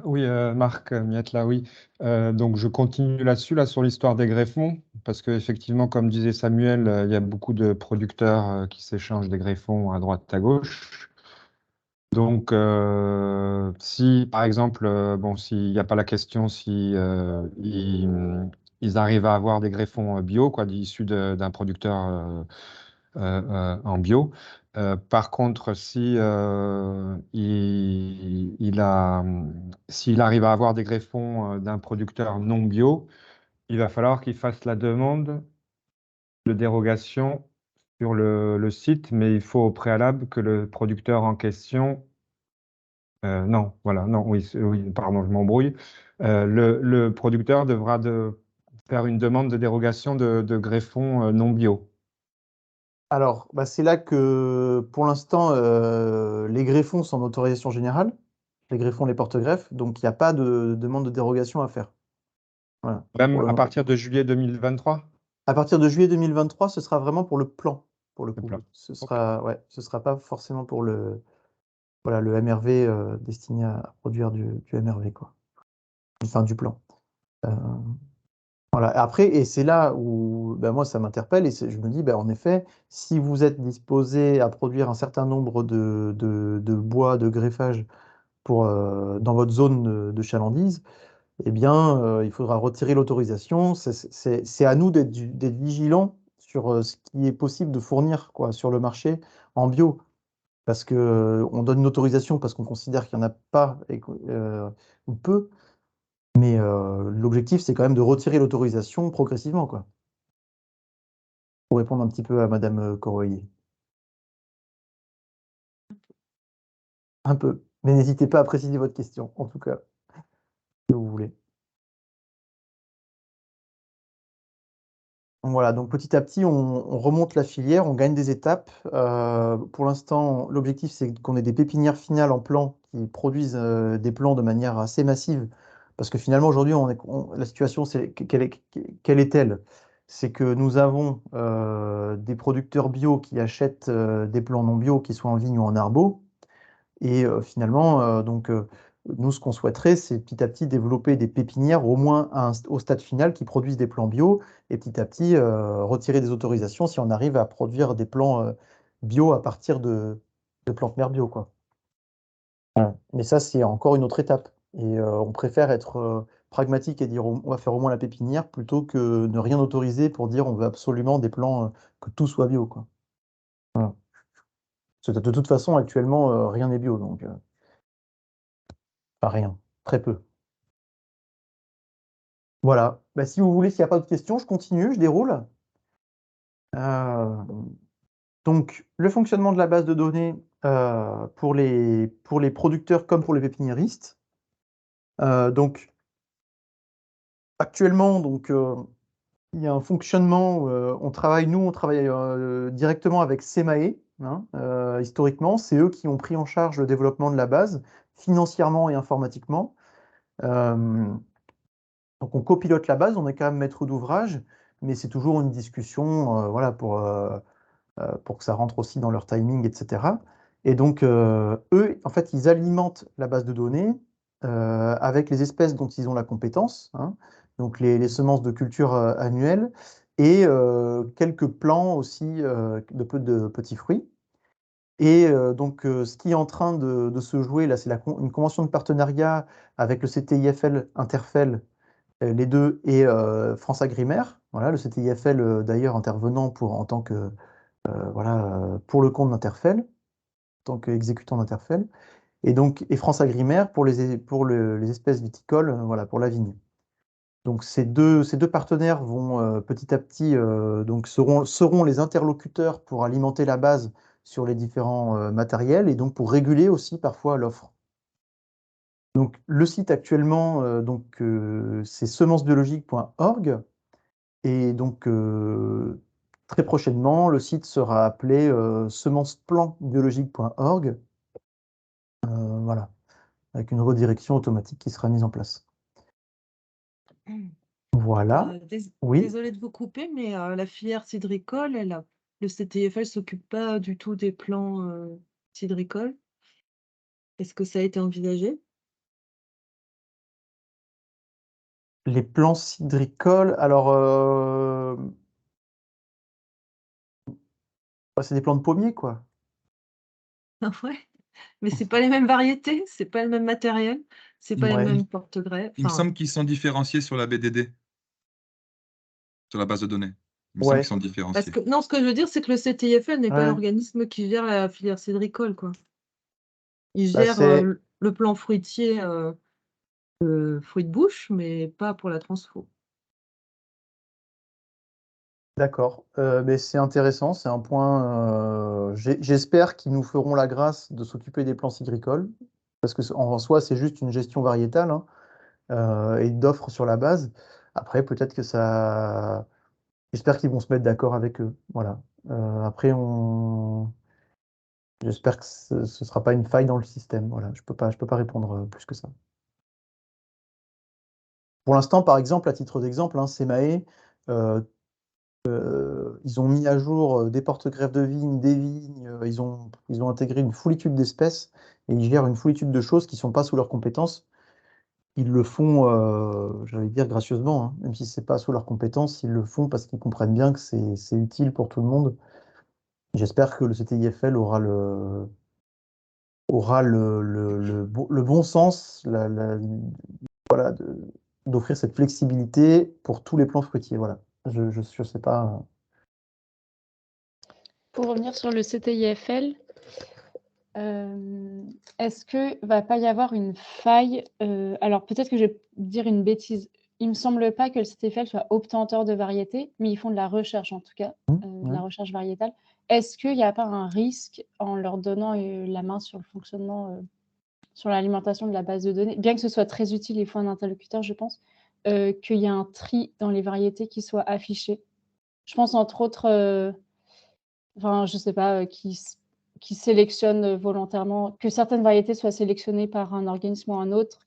oui, Marc Miette, là, oui. Donc, je continue là-dessus, là, sur l'histoire des greffons, parce qu'effectivement, comme disait Samuel, il y a beaucoup de producteurs qui s'échangent des greffons à droite, à gauche. Donc, si, par exemple, bon, s'il n'y a pas la question, si ils arrivent à avoir des greffons bio, quoi, issus d'un producteur en bio. Par contre, si s'il arrive à avoir des greffons d'un producteur non bio, il va falloir qu'il fasse la demande de dérogation sur le site, mais il faut au préalable que le producteur en question non, voilà, non, oui, oui, pardon, je m'embrouille. Le producteur devra faire une demande de dérogation de greffons non bio.
Alors, bah, c'est là que, pour l'instant, les greffons sont en autorisation générale, les greffons, les porte-greffes, donc il n'y a pas de demande de dérogation à faire. Voilà.
Même
Pour le
à
moment.
partir de juillet 2023,
À partir de juillet 2023, ce sera vraiment pour le plan, pour le
le
coup.
plan.
Ce
Ok.
sera, ouais, ce sera pas forcément pour voilà, le MRV destiné à produire du MRV, quoi. Enfin, du plan. Euh, Voilà. Après, et c'est là où ben, moi ça m'interpelle et je me dis, ben, en effet, si vous êtes disposé à produire un certain nombre de bois de greffage dans votre zone de chalandise, eh bien, il faudra retirer l'autorisation. C'est à nous d'être vigilants sur ce qui est possible de fournir quoi, sur le marché en bio. Parce que, on donne une autorisation parce qu'on considère qu'il n'y en a pas ou peu. Mais l'objectif, c'est quand même de retirer l'autorisation progressivement, quoi. Pour répondre un petit peu à Madame Coroyer. Un peu. Mais n'hésitez pas à préciser votre question, en tout cas, si vous voulez. Donc voilà, donc petit à petit, on remonte la filière, on gagne des étapes. Pour l'instant, l'objectif, c'est qu'on ait des pépinières finales en plan qui produisent des plants de manière assez massive. Parce que finalement, aujourd'hui, la situation, quelle est-elle? C'est que nous avons des producteurs bio qui achètent des plants non bio, qui soient en vigne ou en arbo. Et finalement, nous, ce qu'on souhaiterait, c'est petit à petit développer des pépinières, au moins au stade final, qui produisent des plants bio, et petit à petit retirer des autorisations si on arrive à produire des plants bio à partir de plantes mères bio, quoi. Voilà. Mais ça, c'est encore une autre étape. Et on préfère être pragmatique et dire on va faire au moins la pépinière plutôt que ne rien autoriser pour dire on veut absolument des plants, que tout soit bio, quoi. Voilà. Parce que de toute façon, actuellement, rien n'est bio, donc pas rien, très peu. Voilà. Bah, si vous voulez, s'il n'y a pas d'autres questions, je continue, je déroule. Euh, donc, le fonctionnement de la base de données pour les producteurs comme pour les pépiniéristes. Donc, actuellement, il y a un fonctionnement. On travaille directement avec SEMAE, hein. Historiquement, c'est eux qui ont pris en charge le développement de la base, financièrement et informatiquement. Donc on copilote la base, on est quand même maître d'ouvrage, mais c'est toujours une discussion voilà, pour que ça rentre aussi dans leur timing, etc. Et donc, eux, en fait, ils alimentent la base de données avec les espèces dont ils ont la compétence, hein, donc les semences de culture annuelles, et quelques plants aussi de petits fruits. Et donc, ce qui est en train de se jouer, là, c'est une convention de partenariat avec le CTIFL Interfel, les deux, et France Agrimaire. Voilà, le CTIFL, d'ailleurs, intervenant en tant que voilà, pour le compte d'Interfel, en tant qu'exécutant d'Interfel, et France Agrimaire pour les espèces viticoles, voilà, pour la vigne. Donc ces deux partenaires vont petit à petit donc seront les interlocuteurs pour alimenter la base sur les différents matériels et donc pour réguler aussi parfois l'offre. Donc le site actuellement, c'est semencesbiologiques.org. Et donc, très prochainement, le site sera appelé semenceplanbiologique.org. Voilà, avec une redirection automatique qui sera mise en place. Voilà. Oui,
Désolée de vous couper, mais la filière cidricole, le CTIFL s'occupe pas du tout des plants cidricoles. Est-ce que ça a été envisagé?
les plants cidricoles, alors, c'est des plants de pommier, quoi.
Ah ouais, mais c'est pas les mêmes variétés, c'est pas le même matériel, c'est pas les
Ouais.
mêmes porte-greffes.
Il me
Enfin,
semble qu'ils sont différenciés sur la BDD, sur la base de données. Il me semble
Ouais.
qu'ils sont
parce
différenciés.
que non, ce que je veux dire, c'est que le CTIFL n'est pas
Ouais.
l'organisme qui gère la filière cidricole, quoi. Il
Bah,
gère le plan fruitier, fruits de bouche, mais pas pour la transfo.
D'accord. Mais c'est intéressant, c'est un point. J'espère qu'ils nous feront la grâce de s'occuper des plants cidricoles, parce que en soi, c'est juste une gestion variétale, hein, et d'offres sur la base. Après, peut-être que ça. J'espère qu'ils vont se mettre d'accord avec eux. Voilà. Après, j'espère que ce ne sera pas une faille dans le système. Voilà. Je peux pas répondre plus que ça. Pour l'instant, par exemple, à titre d'exemple, hein, Semae, ils ont mis à jour des porte-greffes de vignes, des vignes, ils ont intégré une foulitude d'espèces et ils gèrent une foulitude de choses qui ne sont pas sous leurs compétences. Ils le font, j'allais dire gracieusement, hein, même si ce n'est pas sous leurs compétences, ils le font parce qu'ils comprennent bien que c'est utile pour tout le monde. J'espère que le CTIFL aura le bon sens voilà, d'offrir cette flexibilité pour tous les plants fruitiers. Voilà. Je sais pas.
Pour revenir sur le CTIFL, est-ce que va pas y avoir une faille? Alors peut-être que je vais dire une bêtise. Il me semble pas que le CTIFL soit obtenteur de variétés, mais ils font de la recherche en tout cas, de la recherche variétale. Est-ce qu'il n'y a pas un risque en leur donnant la main sur le fonctionnement, sur l'alimentation de la base de données, bien que ce soit très utile, il faut un interlocuteur, je pense, qu'il y a un tri dans les variétés qui soient affichées? Je pense entre autres, enfin, je sais pas, qui sélectionnent volontairement, que certaines variétés soient sélectionnées par un organisme ou un autre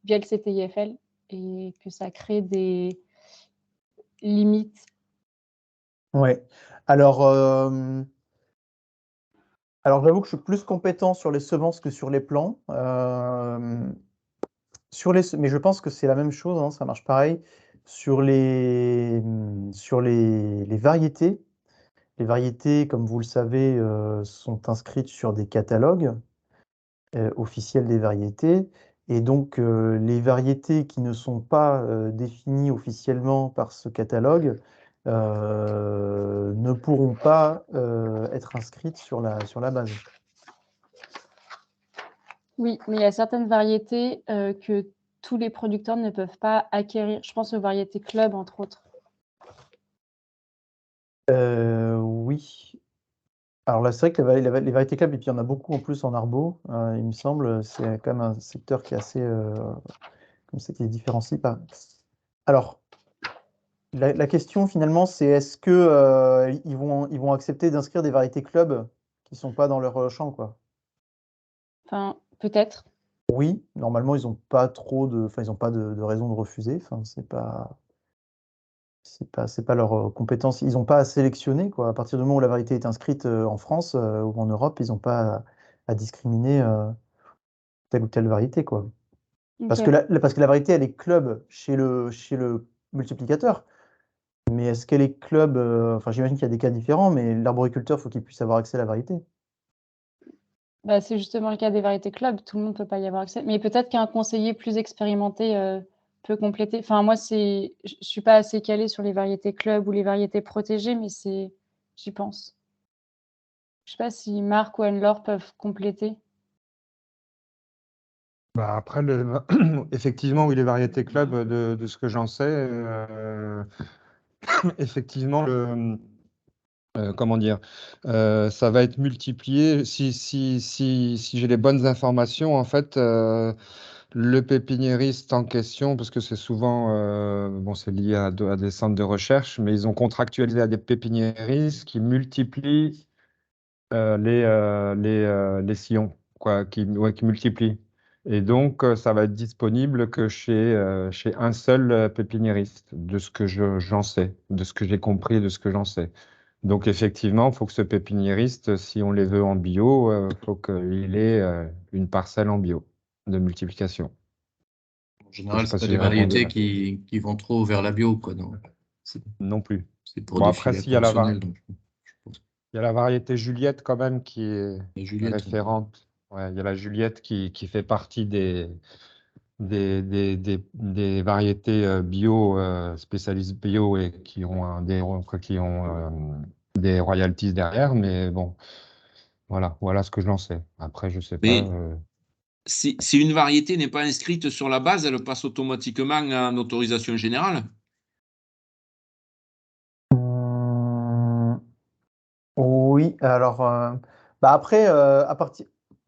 via le CTIFL et que ça crée des limites.
Ouais. Alors j'avoue que je suis plus compétent sur les semences que sur les plants. Mais je pense que c'est la même chose, hein, ça marche pareil. Sur les variétés, comme vous le savez, sont inscrites sur des catalogues officiels des variétés. Et donc, les variétés qui ne sont pas définies officiellement par ce catalogue ne pourront pas être inscrites sur la base.
Oui, mais il y a certaines variétés que tous les producteurs ne peuvent pas acquérir. Je pense aux variétés club, entre autres.
Oui. Alors là, c'est vrai que les variétés club, et puis il y en a beaucoup en plus en arbo, il me semble, c'est quand même un secteur qui est assez, comme ça, qui se différencie pas. Alors, la question finalement, c'est est-ce que ils vont accepter d'inscrire des variétés club qui sont pas dans leur champ, quoi.
Enfin, peut-être.
Oui, normalement, ils n'ont pas trop de, enfin, ils n'ont pas de raison de refuser. Enfin, c'est pas leur compétence. Ils n'ont pas à sélectionner, quoi. À partir du moment où la variété est inscrite en France ou en Europe, ils n'ont pas à discriminer telle ou telle variété, quoi. Parce
Ok.
que parce que la variété, elle est club chez le multiplicateur. Mais est-ce qu'elle est club enfin, j'imagine qu'il y a des cas différents, mais l'arboriculteur, il faut qu'il puisse avoir accès à la variété.
Bah, c'est justement le cas des variétés club, tout le monde peut pas y avoir accès. Mais peut-être qu'un conseiller plus expérimenté peut compléter. Enfin, moi, je suis pas assez calée sur les variétés club ou les variétés protégées, mais j'y pense. Je sais pas si Marc ou Anne-Laure peuvent compléter.
Bah, après, effectivement, oui, les variétés club, de ce que j'en sais, effectivement, comment dire, ça va être multiplié. Si j'ai les bonnes informations, en fait, le pépiniériste en question, parce que c'est souvent, bon, c'est lié à des centres de recherche, mais ils ont contractualisé à des pépiniéristes qui multiplient les sillons, quoi, qui multiplient. Et donc, ça va être disponible que chez un seul pépiniériste, de ce que j'en sais, de ce que j'ai compris, de ce que j'en sais. Donc, effectivement, il faut que ce pépiniériste, si on les veut en bio, il faut qu'il ait une parcelle en bio de multiplication.
En
Je
général,
sais pas
c'est pas
si
des
j'ai répondu.
variétés qui vont trop vers la bio, quoi.
Non plus.
C'est pour
Bon,
des
après,
filières
s'il y a
professionnelles, donc je pense.
il y a la variété Juliette quand même qui est
Et Juliette,
référente. Ouais, il y a la Juliette qui fait partie des variétés bio, spécialistes bio et qui ont des royalties derrière. Mais bon, voilà ce que j'en sais. Après, je sais pas.
Mais si une variété n'est pas inscrite sur la base, elle passe automatiquement en autorisation générale.
Oui, alors, bah après,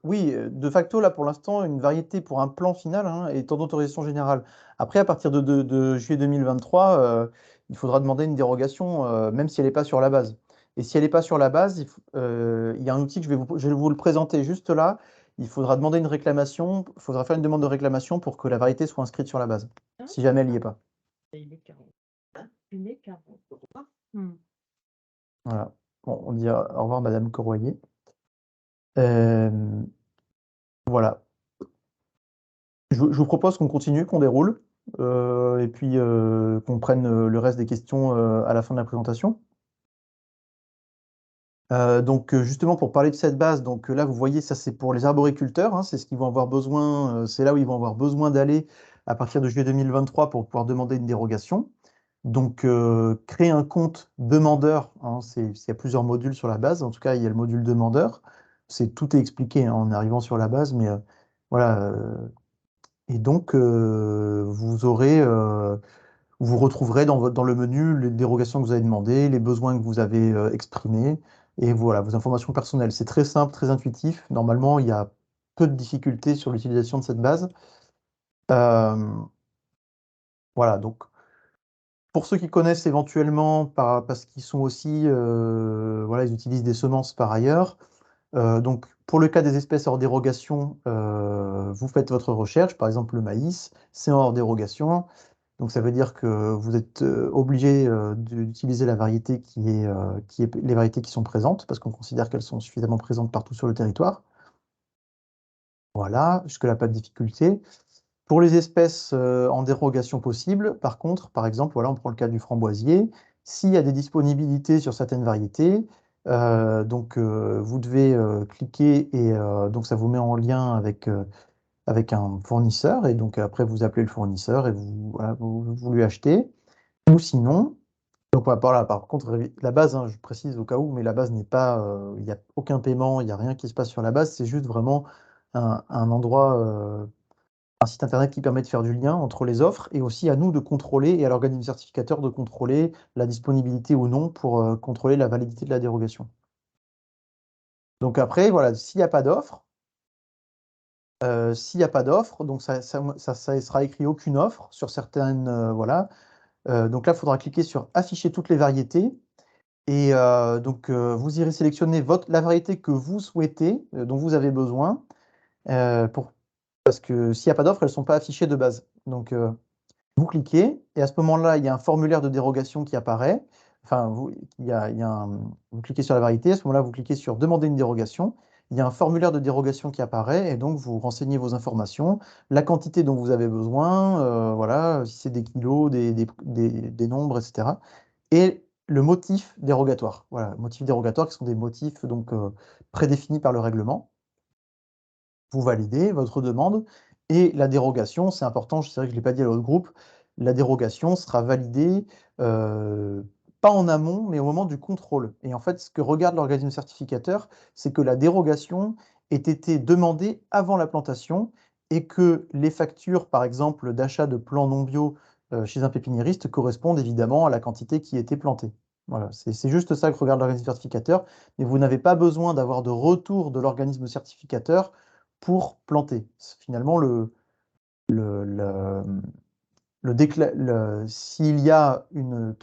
oui, de facto, là, pour l'instant, une variété pour un plan final est en autorisation générale. Après, à partir de juillet 2023, il faudra demander une dérogation, même si elle n'est pas sur la base. Et si elle n'est pas sur la base, il y a un outil que je vais vous le présenter juste là. Il faudra demander une réclamation, il faudra faire une demande de réclamation pour que la variété soit inscrite sur la base, si jamais elle n'y est pas. Voilà. Bon, on dit au revoir, Madame Corroyer. Voilà. Je vous propose qu'on continue, qu'on déroule, et puis qu'on prenne le reste des questions à la fin de la présentation. Donc justement, pour parler de cette base, donc là, vous voyez, ça c'est pour les arboriculteurs, c'est ce qu'ils vont avoir besoin, c'est là où ils vont avoir besoin d'aller à partir de juillet 2023 pour pouvoir demander une dérogation. Donc, créer un compte demandeur, il y a plusieurs modules sur la base. En tout cas, il y a le module demandeur. Tout est expliqué en arrivant sur la base, mais voilà. Et donc, vous retrouverez dans le menu les dérogations que vous avez demandées, les besoins que vous avez exprimés, et voilà, vos informations personnelles. C'est très simple, très intuitif. Normalement, il y a peu de difficultés sur l'utilisation de cette base. Voilà, donc. Pour ceux qui connaissent éventuellement, parce qu'ils sont aussi, voilà, ils utilisent des semences par ailleurs. Donc, pour le cas des espèces hors dérogation, vous faites votre recherche. Par exemple, le maïs, c'est hors dérogation. Donc, ça veut dire que vous êtes obligé d'utiliser la variété les variétés qui sont présentes, parce qu'on considère qu'elles sont suffisamment présentes partout sur le territoire. Voilà, jusque-là, pas de difficulté. Pour les espèces en dérogation possible, par contre, par exemple, voilà, on prend le cas du framboisier, s'il y a des disponibilités sur certaines variétés, vous devez cliquer et donc ça vous met en lien avec un fournisseur et donc après vous appelez le fournisseur et voilà, vous lui achetez. Ou sinon, donc voilà, par contre, la base, je précise au cas où, mais la base n'est pas, il n'y a aucun paiement, il n'y a rien qui se passe sur la base, c'est juste vraiment un endroit un site internet qui permet de faire du lien entre les offres et aussi à nous de contrôler et à l'organisme certificateur de contrôler la disponibilité ou non pour contrôler la validité de la dérogation. Donc après, voilà, s'il n'y a pas d'offre, donc ça sera écrit aucune offre sur certaines, voilà. Donc là, il faudra cliquer sur afficher toutes les variétés Et donc, vous irez sélectionner la variété que vous souhaitez, dont vous avez besoin, parce que s'il n'y a pas d'offre, elles ne sont pas affichées de base. Donc, vous cliquez, et à ce moment-là, il y a un formulaire de dérogation qui apparaît. Enfin, vous cliquez sur la variété, à ce moment-là, vous cliquez sur Demander une dérogation. Il y a un formulaire de dérogation qui apparaît, et donc vous renseignez vos informations, la quantité dont vous avez besoin, voilà, si c'est des kilos, des nombres, etc. Et le motif dérogatoire. Voilà, motif dérogatoire, qui sont des motifs donc prédéfinis par le règlement. Vous validez votre demande et la dérogation, c'est important, c'est vrai que je ne l'ai pas dit à l'autre groupe, la dérogation sera validée pas en amont, mais au moment du contrôle. Et en fait, ce que regarde l'organisme certificateur, c'est que la dérogation ait été demandée avant la plantation et que les factures, par exemple, d'achat de plants non bio chez un pépiniériste correspondent évidemment à la quantité qui a été plantée. Voilà, c'est juste ça que regarde l'organisme certificateur, mais vous n'avez pas besoin d'avoir de retour de l'organisme certificateur pour planter. Finalement, s'il y a le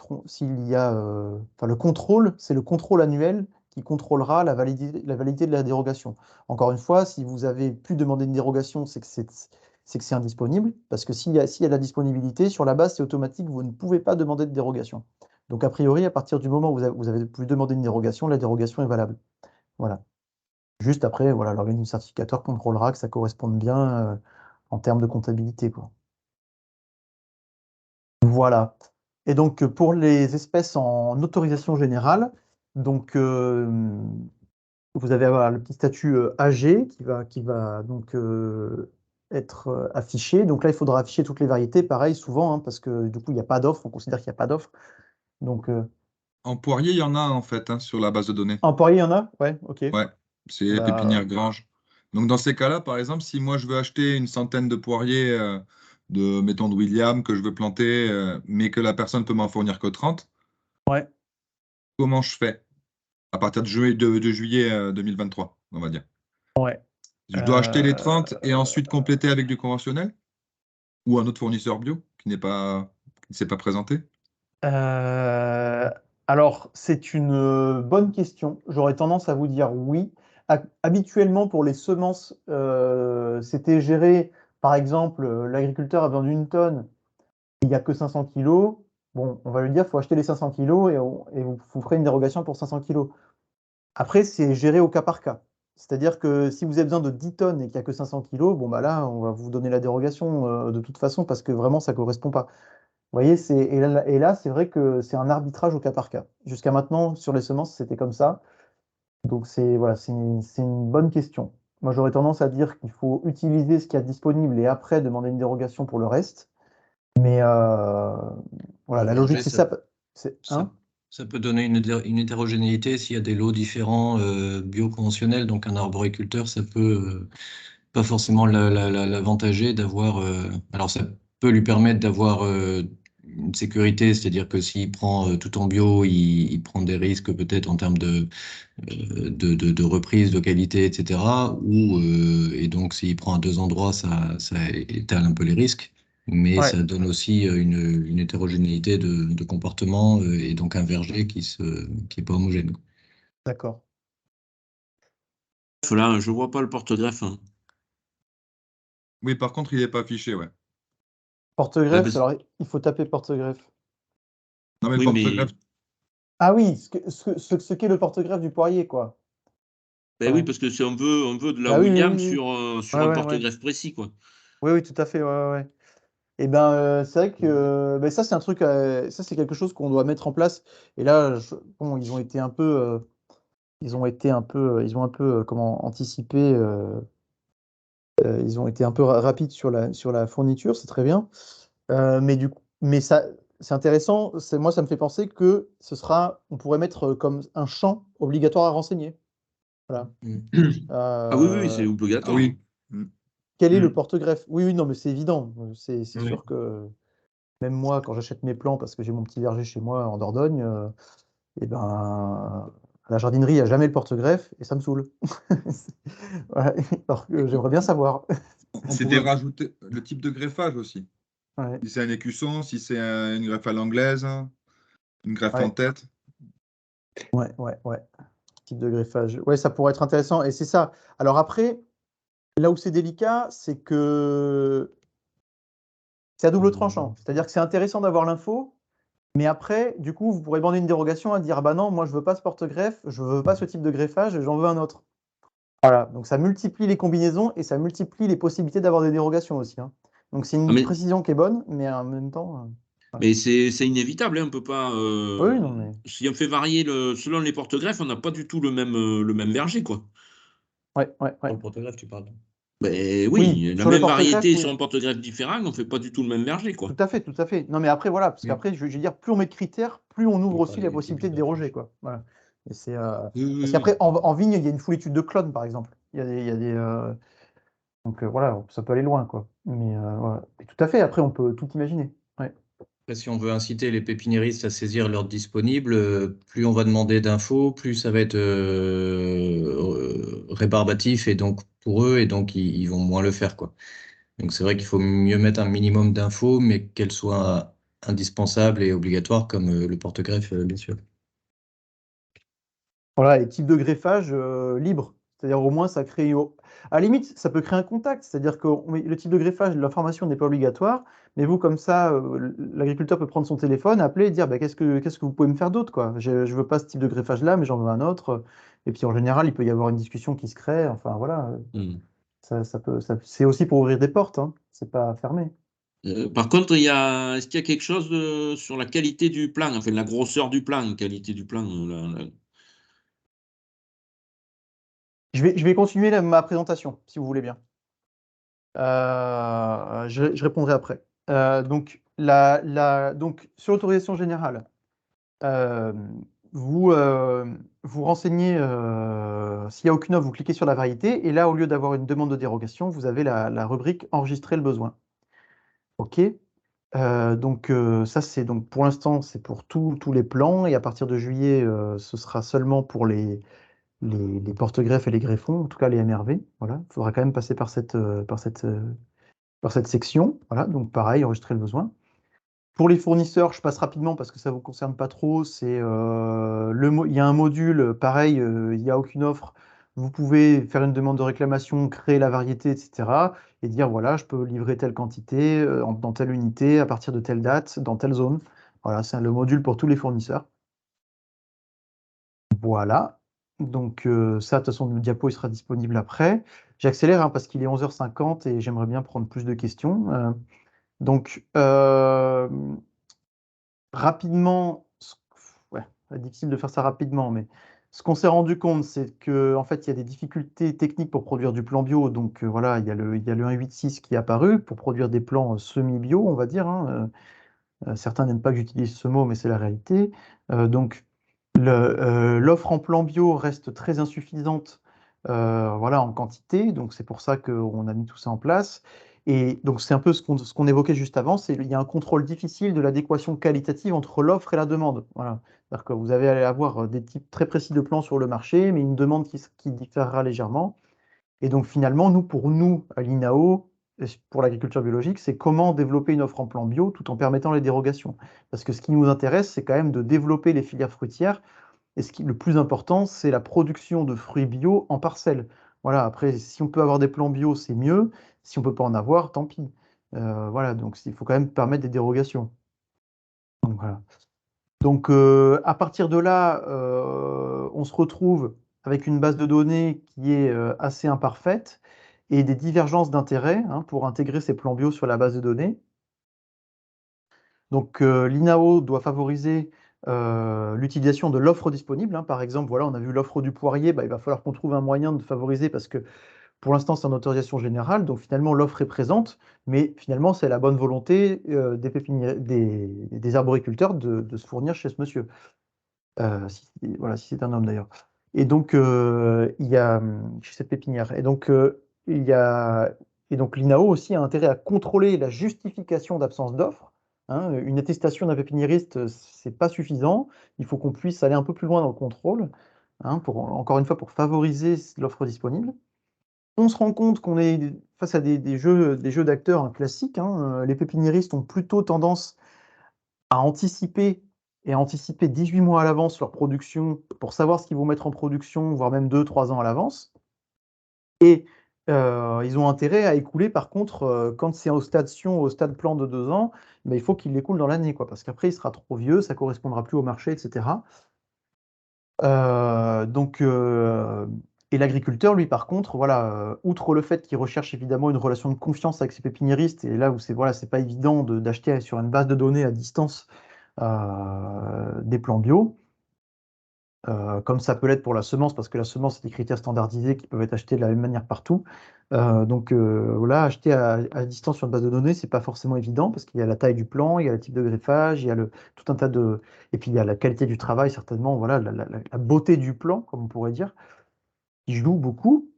contrôle, c'est le contrôle annuel qui contrôlera la validité de la dérogation. Encore une fois, si vous avez pu demander une dérogation, c'est que c'est indisponible, parce que s'il y a de la disponibilité, sur la base, c'est automatique, vous ne pouvez pas demander de dérogation. Donc, a priori, à partir du moment où vous avez pu demander une dérogation, la dérogation est valable. Voilà. Juste après, voilà, l'organisme certificateur contrôlera que ça corresponde bien en termes de comptabilité, quoi. Voilà. Et donc, pour les espèces en autorisation générale, donc, vous allez avoir le petit statut AG qui va donc être affiché. Donc là, il faudra afficher toutes les variétés, pareil, souvent, hein, parce que du coup, il n'y a pas d'offre, on considère qu'il n'y a pas d'offre. Donc,
En poirier, il y en a en fait hein, sur la base de données.
en poirier, il y en a? Ouais, ok.
Ouais, c'est
Bah,
pépinière grange. Donc dans ces cas-là, par exemple, si moi je veux acheter une centaine de poiriers mettons, de William que je veux planter, mais que la personne peut m'en fournir que 30,
ouais,
comment je fais à partir de juillet 2023, on va dire.
ouais.
Je dois acheter les 30 et ensuite compléter avec du conventionnel ou un autre fournisseur bio qui ne s'est pas présenté?
Euh, alors, c'est une bonne question. J'aurais tendance à vous dire oui. Habituellement, pour les semences, c'était géré, par exemple, l'agriculteur a vendu une tonne, il n'y a que 500 kilos. Bon, on va lui dire, il faut acheter les 500 kilos et vous ferez une dérogation pour 500 kilos. Après, c'est géré au cas par cas. C'est-à-dire que si vous avez besoin de 10 tonnes et qu'il n'y a que 500 kilos, bon, bah là, on va vous donner la dérogation de toute façon parce que vraiment, ça ne correspond pas. Vous voyez, et là, c'est vrai que c'est un arbitrage au cas par cas. Jusqu'à maintenant, sur les semences, c'était comme ça. Donc, voilà, c'est une bonne question. Moi, j'aurais tendance à dire qu'il faut utiliser ce qu'il y a disponible et après demander une dérogation pour le reste. Mais voilà, la logique, c'est ça.
Ça peut donner une hétérogénéité s'il y a des lots différents bioconventionnels. Donc, un arboriculteur, ça peut pas forcément l'avantager d'avoir. Alors, ça peut lui permettre d'avoir une sécurité, c'est-à-dire que s'il prend tout en bio, il prend des risques peut-être en termes de reprise, de qualité, etc. Et donc, s'il prend à deux endroits, ça étale un peu les risques. Mais
Ouais.
ça donne aussi une hétérogénéité de comportement et donc un verger qui est pas homogène.
D'accord.
Là, je vois pas le porte-greffe. Hein.
Oui, par contre, il n'est pas affiché, ouais.
Porte-greffe, alors il faut taper porte-greffe.
Non, mais
oui,
le porte-greffe.
Ah oui, ce qu'est le porte-greffe du poirier, quoi.
Ben
Ouais.
oui, parce que c'est un peu de la
Bah oui,
William
oui.
sur
Ouais,
un
ouais.
porte-greffe précis, quoi.
Oui, oui, tout à fait. Ouais. Et ben, c'est vrai que ben, ça, c'est un truc, ça, c'est quelque chose qu'on doit mettre en place. Et là, bon, ils ont été un peu, ils ont un peu, comment, anticipé. Ils ont été un peu rapides sur la fourniture, c'est très bien. Mais ça, c'est intéressant. Moi, ça me fait penser que on pourrait mettre comme un champ obligatoire à renseigner. Voilà.
Ah oui, c'est
Ah
obligatoire.
oui.
Quel est le porte-greffe? Oui, non, mais c'est évident. C'est
Oui.
sûr que même moi, quand j'achète mes plants, parce que j'ai mon petit verger chez moi en Dordogne, et ben, à la jardinerie, il n'y a jamais le porte-greffe et ça me saoule. Voilà. Alors que j'aimerais bien savoir.
C'était rajouter le type de greffage aussi.
Ouais.
Si c'est un écusson, si c'est une greffe à l'anglaise, une greffe en tête.
Ouais, ouais, ouais. Type de greffage. Ouais, ça pourrait être intéressant. Et c'est ça. Alors après, là où c'est délicat, c'est que c'est à double tranchant. C'est-à-dire que c'est intéressant d'avoir l'info, mais après, du coup, vous pourrez demander une dérogation à dire, ah bah non, moi je veux pas ce porte-greffe, je veux pas ce type de greffage, j'en veux un autre. Voilà, donc ça multiplie les combinaisons et ça multiplie les possibilités d'avoir des dérogations aussi, hein. Donc c'est
Ah,
une précision qui est bonne, mais en même temps, voilà.
mais c'est inévitable, hein, on peut pas.
Oui, non, mais
Si on fait varier selon les porte-greffes, on n'a pas du tout le même berger, quoi.
ouais, ouais,
Pour
ouais.
le porte-greffe, tu parles.
Ben
Oui,
oui, la
sur le
même
porte-greffe,
variété
oui.
sur un porte-greffe différent, on ne fait pas du tout le même berger, quoi.
Tout à fait, tout à fait. Non, mais après, voilà, parce
Oui.
qu'après, je veux dire, plus on met de critères, plus on ouvre
Oui,
aussi
par
la
les types
possibilité de
de
déroger,
greffage.
quoi. Voilà. Et c'est,
Oui, oui,
parce
oui.
qu'après, en vigne, il y a une foulitude de clones, par exemple. Il y a des, donc voilà, ça peut aller loin, quoi. Mais voilà. Et tout à fait, après, on peut tout imaginer. Ouais.
Après, si on veut inciter les pépiniéristes à saisir l'ordre disponible, plus on va demander d'infos, plus ça va être rébarbatif et donc pour eux, et donc ils vont moins le faire, quoi. Donc c'est vrai qu'il faut mieux mettre un minimum d'infos, mais qu'elles soient indispensables et obligatoires, comme le porte-greffe, bien sûr.
Voilà, et type de greffage libre. C'est-à-dire au moins ça crée. À la limite, ça peut créer un contact. C'est-à-dire que le type de greffage, l'information n'est pas obligatoire, mais vous, comme ça, l'agriculteur peut prendre son téléphone, appeler et dire bah, qu'est-ce que vous pouvez me faire d'autre, quoi. Je ne veux pas ce type de greffage-là, mais j'en veux un autre. Et puis en général, il peut y avoir une discussion qui se crée. Enfin voilà, c'est aussi pour ouvrir des portes, hein. C'est pas fermé.
Par contre, est-ce qu'il y a quelque chose sur la qualité du plan, enfin la grosseur du plan, qualité du plan,
Je vais continuer ma présentation, si vous voulez bien. Je répondrai après. Donc, sur l'autorisation générale, euh, vous renseignez, s'il n'y a aucune offre, vous cliquez sur la variété, et là, au lieu d'avoir une demande de dérogation, vous avez la rubrique enregistrer le besoin. OK. Donc, ça, c'est donc pour l'instant, c'est pour tous les plans, et à partir de juillet, ce sera seulement pour les porte-greffes et les greffons, en tout cas les MRV. Voilà, il faudra quand même passer par cette section. Voilà, donc pareil, enregistrer le besoin. Pour les fournisseurs, je passe rapidement parce que ça ne vous concerne pas trop. Il y a un module, pareil, il n'y a aucune offre. Vous pouvez faire une demande de réclamation, créer la variété, etc. Et dire, voilà, je peux livrer telle quantité, dans telle unité, à partir de telle date, dans telle zone. Voilà, c'est le module pour tous les fournisseurs. Voilà. Donc ça, de toute façon, le diapo il sera disponible après. J'accélère hein, parce qu'il est 11h50 et j'aimerais bien prendre plus de questions. Donc, rapidement, ouais, c'est difficile de faire ça rapidement, mais ce qu'on s'est rendu compte, c'est qu'en fait, il y a des difficultés techniques pour produire du plan bio. Donc, voilà, il y a le 1.8.6 qui est apparu pour produire des plans semi-bio, on va dire, hein. Certains n'aiment pas que j'utilise ce mot, mais c'est la réalité. Donc, l'offre en plan bio reste très insuffisante, voilà, en quantité. Donc, c'est pour ça qu'on a mis tout ça en place. Et donc, c'est un peu ce qu'on évoquait juste avant, il y a un contrôle difficile de l'adéquation qualitative entre l'offre et la demande. Voilà. C'est-à-dire que vous allez avoir des types très précis de plans sur le marché, mais une demande qui différera légèrement. Et donc finalement, pour nous, à l'INAO, pour l'agriculture biologique, c'est comment développer une offre en plan bio tout en permettant les dérogations. Parce que ce qui nous intéresse, c'est quand même de développer les filières fruitières. Et le plus important, c'est la production de fruits bio en parcelle. Voilà, après, si on peut avoir des plans bio, c'est mieux. Si on ne peut pas en avoir, tant pis. Voilà, donc il faut quand même permettre des dérogations. Donc, voilà. Donc, à partir de là, on se retrouve avec une base de données qui est assez imparfaite et des divergences d'intérêts hein, pour intégrer ces plans bio sur la base de données. Donc, l'INAO doit favoriser l'utilisation de l'offre disponible, hein. Par exemple, voilà, on a vu l'offre du poirier, bah, il va falloir qu'on trouve un moyen de favoriser parce que pour l'instant, c'est en autorisation générale, donc finalement, l'offre est présente, mais finalement, c'est la bonne volonté des arboriculteurs de se fournir chez ce monsieur. Voilà, si c'est un homme d'ailleurs. Et donc, il y a chez cette pépinière. Et donc, l'INAO aussi a intérêt à contrôler la justification d'absence d'offre, hein. Une attestation d'un pépiniériste, c'est pas suffisant. Il faut qu'on puisse aller un peu plus loin dans le contrôle, hein, encore une fois, pour favoriser l'offre disponible. On se rend compte qu'on est face à des jeux d'acteurs hein, classiques, hein. Les pépiniéristes ont plutôt tendance à anticiper et à anticiper 18 mois à l'avance leur production pour savoir ce qu'ils vont mettre en production, voire même 2-3 ans à l'avance. Et ils ont intérêt à écouler, par contre, quand c'est au stade plan de 2 ans, il faut qu'ils l'écoulent dans l'année, quoi, parce qu'après, il sera trop vieux, ça correspondra plus au marché, etc. Et l'agriculteur, lui, par contre, voilà, outre le fait qu'il recherche évidemment une relation de confiance avec ses pépiniéristes, et là où c'est pas évident d'acheter sur une base de données à distance des plants bio, comme ça peut l'être pour la semence, parce que la semence, c'est des critères standardisés qui peuvent être achetés de la même manière partout. Voilà, acheter à distance sur une base de données, c'est pas forcément évident, parce qu'il y a la taille du plant, il y a le type de greffage, il y a tout un tas de... Et puis il y a la qualité du travail, certainement, voilà, la beauté du plant, comme on pourrait dire, qui joue beaucoup.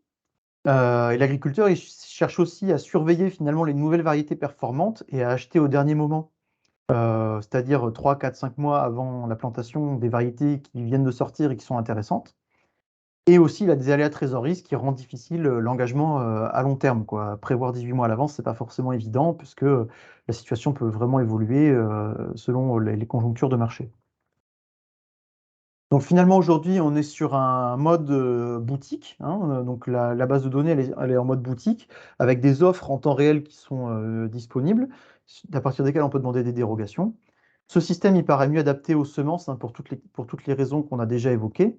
Et l'agriculteur, il cherche aussi à surveiller finalement les nouvelles variétés performantes et à acheter au dernier moment. C'est-à-dire 3, 4, 5 mois avant la plantation, des variétés qui viennent de sortir et qui sont intéressantes. Et aussi, il a des aléas de trésorerie, ce qui rend difficile l'engagement à long terme, quoi. Prévoir 18 mois à l'avance, c'est pas forcément évident, puisque la situation peut vraiment évoluer selon les conjonctures de marché. Donc finalement, aujourd'hui, on est sur un mode boutique, hein. Donc la base de données, elle est en mode boutique, avec des offres en temps réel qui sont disponibles, à partir desquelles on peut demander des dérogations. Ce système, il paraît mieux adapté aux semences, hein, pour toutes les raisons qu'on a déjà évoquées.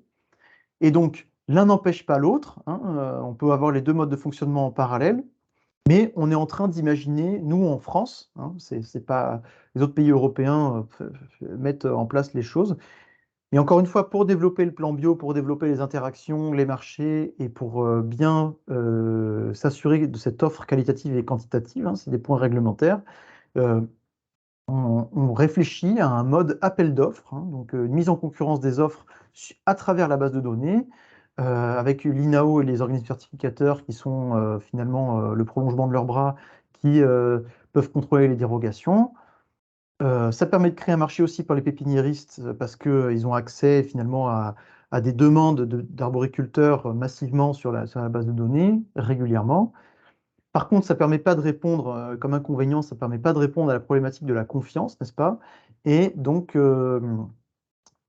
Et donc, l'un n'empêche pas l'autre, hein, on peut avoir les deux modes de fonctionnement en parallèle, mais on est en train d'imaginer, nous en France, hein, c'est pas les autres pays européens mettent en place les choses. Et encore une fois, pour développer le plan bio, pour développer les interactions, les marchés, et pour bien s'assurer de cette offre qualitative et quantitative, hein, c'est des points réglementaires, on réfléchit à un mode appel d'offres, hein, donc une mise en concurrence des offres à travers la base de données, avec l'INAO et les organismes certificateurs qui sont finalement le prolongement de leurs bras, qui peuvent contrôler les dérogations. Ça permet de créer un marché aussi pour les pépiniéristes parce qu'ils ont accès finalement à des demandes d'arboriculteurs massivement sur la base de données régulièrement. Par contre, ça ne permet pas de répondre, comme inconvénient, ça ne permet pas de répondre à la problématique de la confiance, n'est-ce pas? Et donc,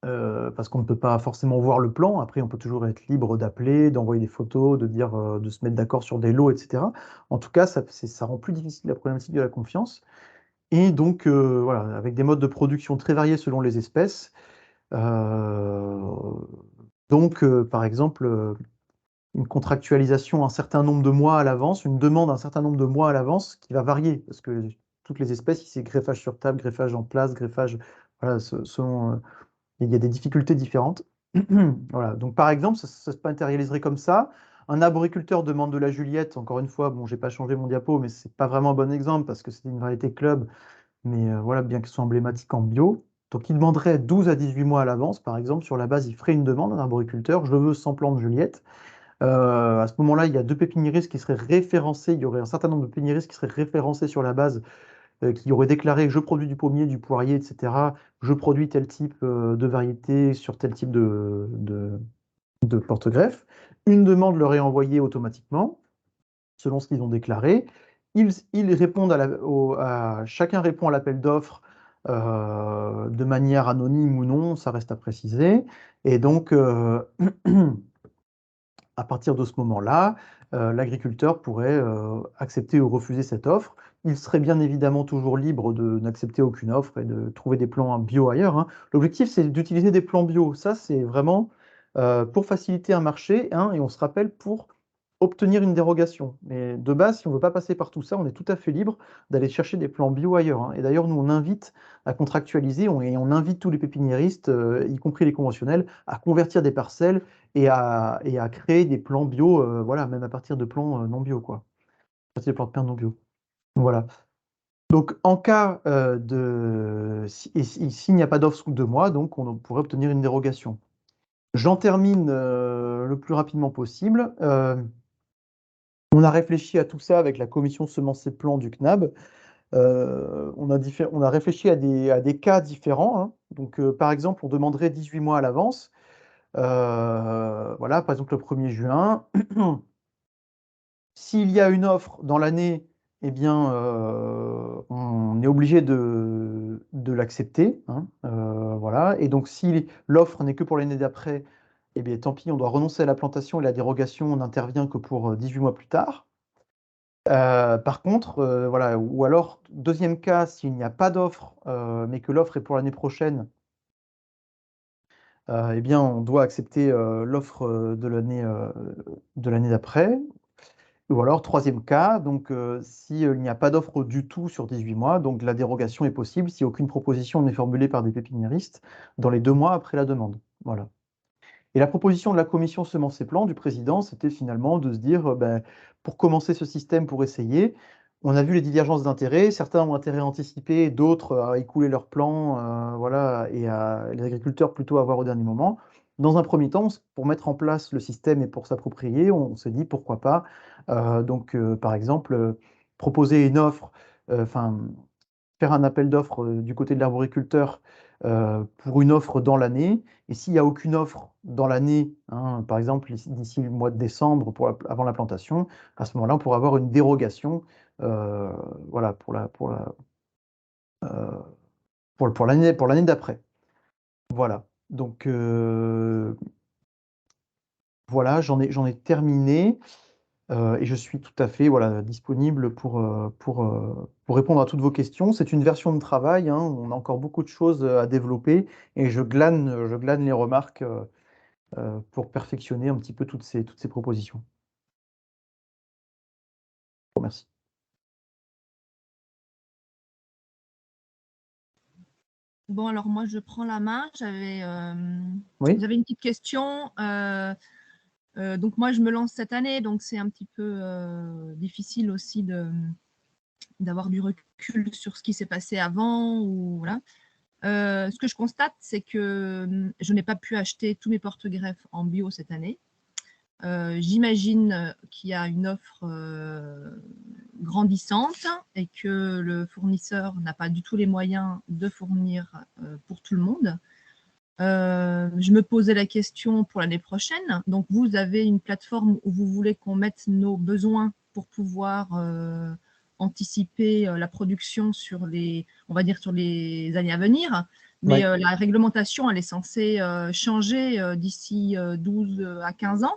parce qu'on ne peut pas forcément voir le plan, après on peut toujours être libre d'appeler, d'envoyer des photos, de dire, de se mettre d'accord sur des lots, etc. En tout cas, ça rend plus difficile la problématique de la confiance. Et donc, voilà, avec des modes de production très variés selon les espèces. Par exemple, une contractualisation un certain nombre de mois à l'avance, une demande un certain nombre de mois à l'avance qui va varier, parce que toutes les espèces, si c'est greffage sur table, greffage en place, greffage, voilà, il y a des difficultés différentes. Voilà. Donc, par exemple, ça se matérialiserait comme ça. Un arboriculteur demande de la Juliette. Encore une fois, bon, j'ai pas changé mon diapo, mais c'est pas vraiment un bon exemple parce que c'est une variété club, mais voilà, bien qu'elle soit emblématique en bio. Donc, il demanderait 12 à 18 mois à l'avance, par exemple, sur la base, il ferait une demande à un arboriculteur, je veux 100 plants de Juliette. À ce moment-là, il y a 2 pépiniéristes qui seraient référencés, il y aurait un certain nombre de pépiniéristes qui seraient référencés sur la base, qui auraient déclaré je produis du pommier, du poirier, etc. Je produis tel type de variété sur tel type de porte-greffe. Une demande leur est envoyée automatiquement, selon ce qu'ils ont déclaré. Ils répondent chacun répond à l'appel d'offres de manière anonyme ou non, ça reste à préciser. Et donc, à partir de ce moment-là, l'agriculteur pourrait accepter ou refuser cette offre. Il serait bien évidemment toujours libre de n'accepter aucune offre et de trouver des plants bio ailleurs, hein. L'objectif, c'est d'utiliser des plants bio. Ça, c'est vraiment pour faciliter un marché, hein, et on se rappelle pour obtenir une dérogation. Mais de base, si on ne veut pas passer par tout ça, on est tout à fait libre d'aller chercher des plants bio ailleurs, hein. Et d'ailleurs, nous, on invite à contractualiser et on invite tous les pépiniéristes, y compris les conventionnels, à convertir des parcelles et à créer des plants bio, voilà, même à partir de plants non bio, quoi. À partir des plants de pain non bio. Voilà. Donc, en cas s'il n'y a pas d'offre sous 2 mois, donc on pourrait obtenir une dérogation. J'en termine le plus rapidement possible. On a réfléchi à tout ça avec la commission semences et plants du CNAB. On a réfléchi à des cas différents, hein. Donc, par exemple, on demanderait 18 mois à l'avance. Voilà, par exemple, le 1er juin. S'il y a une offre dans l'année eh bien, on est obligé de l'accepter, hein, voilà. Et donc, si l'offre n'est que pour l'année d'après, eh bien, tant pis, on doit renoncer à la plantation et la dérogation n'intervient que pour 18 mois plus tard. Par contre, voilà, ou alors, deuxième cas, s'il n'y a pas d'offre, mais que l'offre est pour l'année prochaine, eh bien, on doit accepter l'offre de l'année d'après. Ou alors, troisième cas, donc s'il n'y a pas d'offre du tout sur 18 mois, donc la dérogation est possible si aucune proposition n'est formulée par des pépiniéristes dans les 2 mois après la demande. Voilà. Et la proposition de la commission Semences et Plants du président, c'était finalement de se dire, ben, pour commencer ce système, pour essayer, on a vu les divergences d'intérêts, certains ont intérêt à anticiper, d'autres à écouler leurs plans, voilà, et les agriculteurs plutôt à voir au dernier moment. Dans un premier temps, pour mettre en place le système et pour s'approprier, on s'est dit pourquoi pas, par exemple, proposer une offre, enfin, faire un appel d'offres du côté de l'arboriculteur pour une offre dans l'année. Et s'il n'y a aucune offre dans l'année, hein, par exemple d'ici le mois de décembre avant la plantation, à ce moment-là, on pourra avoir une dérogation voilà, pour l'année d'après. Voilà. Donc voilà, j'en ai terminé. Et je suis tout à fait voilà, disponible pour répondre à toutes vos questions. C'est une version de travail, hein, on a encore beaucoup de choses à développer et je glane les remarques pour perfectionner un petit peu toutes ces propositions. Je vous remercie.
Bon, alors moi, je prends la main.
Oui.
J'avais une petite question. Donc moi, je me lance cette année, donc c'est un petit peu difficile aussi d'avoir du recul sur ce qui s'est passé avant. Ou, voilà. Ce que je constate, c'est que je n'ai pas pu acheter tous mes porte-greffes en bio cette année. J'imagine qu'il y a une offre grandissante et que le fournisseur n'a pas du tout les moyens de fournir pour tout le monde. Je me posais la question pour l'année prochaine. Donc, vous avez une plateforme où vous voulez qu'on mette nos besoins pour pouvoir anticiper la production sur on va dire sur les années à venir. Mais
Ouais.
la réglementation, elle est censée changer d'ici 12 à 15 ans.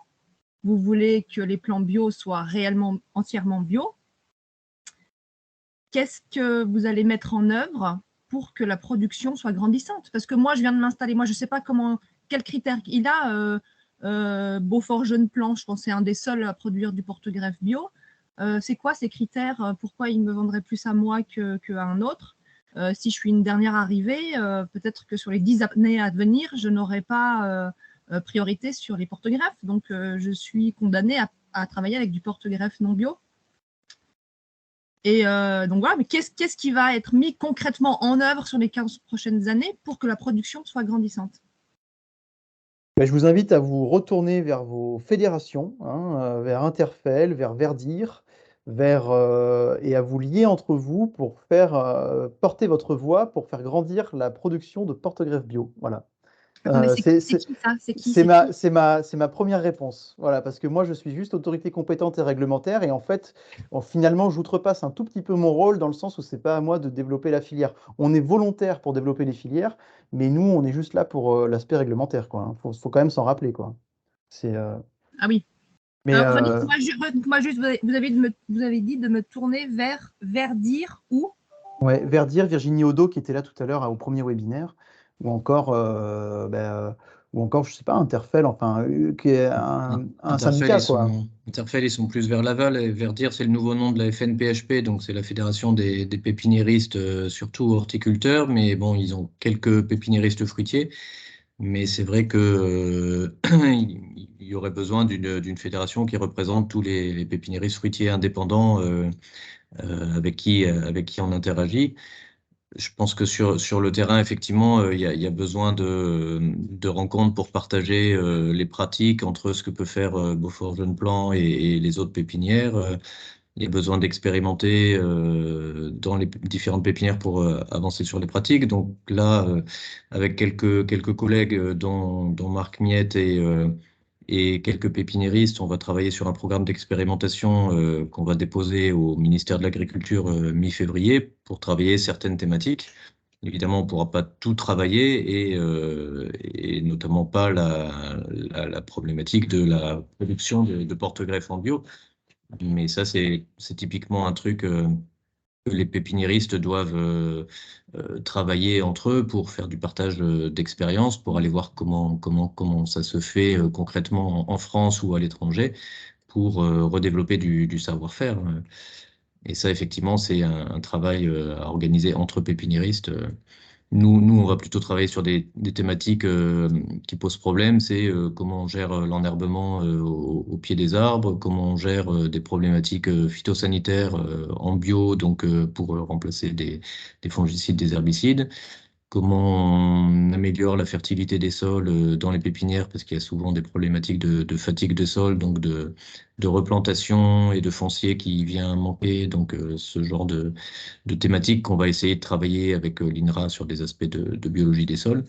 Vous voulez que les plants bio soient réellement entièrement bio. Qu'est-ce que vous allez mettre en œuvre pour que la production soit grandissante? Parce que moi, je viens de m'installer. Moi, je ne sais pas quels critères il a. Beaufort Jeune Plant, je pense que c'est un des seuls à produire du porte-greffe bio. C'est quoi ces critères? Pourquoi il me vendrait plus à moi qu'à un autre? Si je suis une dernière arrivée, peut-être que sur les 10 années à venir, je n'aurai pas priorité sur les porte-greffes. Donc, je suis condamnée à travailler avec du porte-greffe non bio. Et donc voilà, mais qu'est-ce qui va être mis concrètement en œuvre sur les 15 prochaines années pour que la production soit grandissante?
Ben, je vous invite à vous retourner vers vos fédérations, hein, vers Interfel, vers Verdir, et à vous lier entre vous pour faire porter votre voix, pour faire grandir la production de porte-greffes bio. Voilà.
Attendez, c'est qui ça?
C'est ma première réponse. Voilà, parce que moi, je suis juste autorité compétente et réglementaire. Et en fait, finalement, j'outrepasse un tout petit peu mon rôle dans le sens où c'est pas à moi de développer la filière. On est volontaire pour développer les filières, mais nous, on est juste là pour l'aspect réglementaire, quoi, hein. Faut quand même s'en rappeler, quoi.
Ah oui.
Mais
alors, redites-moi juste, vous avez dit de me tourner vers Verdir ou?
ouais, Verdir, Virginie Odo, qui était là tout à l'heure au premier webinaire, ou encore, je sais pas, Interfel, enfin, qui est un syndicat, quoi.
Interfel, ils sont plus vers l'aval, et Verdir, c'est le nouveau nom de la FNPHP, donc c'est la fédération des pépiniéristes, surtout horticulteurs, mais bon, ils ont quelques pépiniéristes fruitiers. Mais c'est vrai que il y aurait besoin d'une fédération qui représente tous les pépiniéristes fruitiers indépendants avec qui on interagit. Je pense que sur le terrain, effectivement, il y a besoin de rencontres pour partager les pratiques entre ce que peut faire Beaufort Jeune Plant et les autres pépinières. Il y a besoin d'expérimenter dans les différentes pépinières pour avancer sur les pratiques. Donc là, avec quelques collègues, dont Marc Miette et quelques pépiniéristes. On va travailler sur un programme d'expérimentation qu'on va déposer au ministère de l'Agriculture mi-février pour travailler certaines thématiques. Évidemment, on ne pourra pas tout travailler et notamment pas la problématique de la production de porte-greffes en bio. Mais ça, c'est typiquement un truc que les pépiniéristes doivent travailler entre eux pour faire du partage d'expérience, pour aller voir comment ça se fait concrètement en France ou à l'étranger, pour redévelopper du savoir-faire. Et ça, effectivement, c'est un travail à organiser entre pépiniéristes. Nous, on va plutôt travailler sur des thématiques qui posent problème. C'est comment on gère l'enherbement au pied des arbres, comment on gère des problématiques phytosanitaires en bio, donc pour remplacer des fongicides, des herbicides. Comment on améliore la fertilité des sols dans les pépinières, parce qu'il y a souvent des problématiques de fatigue de sol, donc de replantation et de foncier qui vient manquer. Donc ce genre de thématiques qu'on va essayer de travailler avec l'INRA sur des aspects de biologie des sols.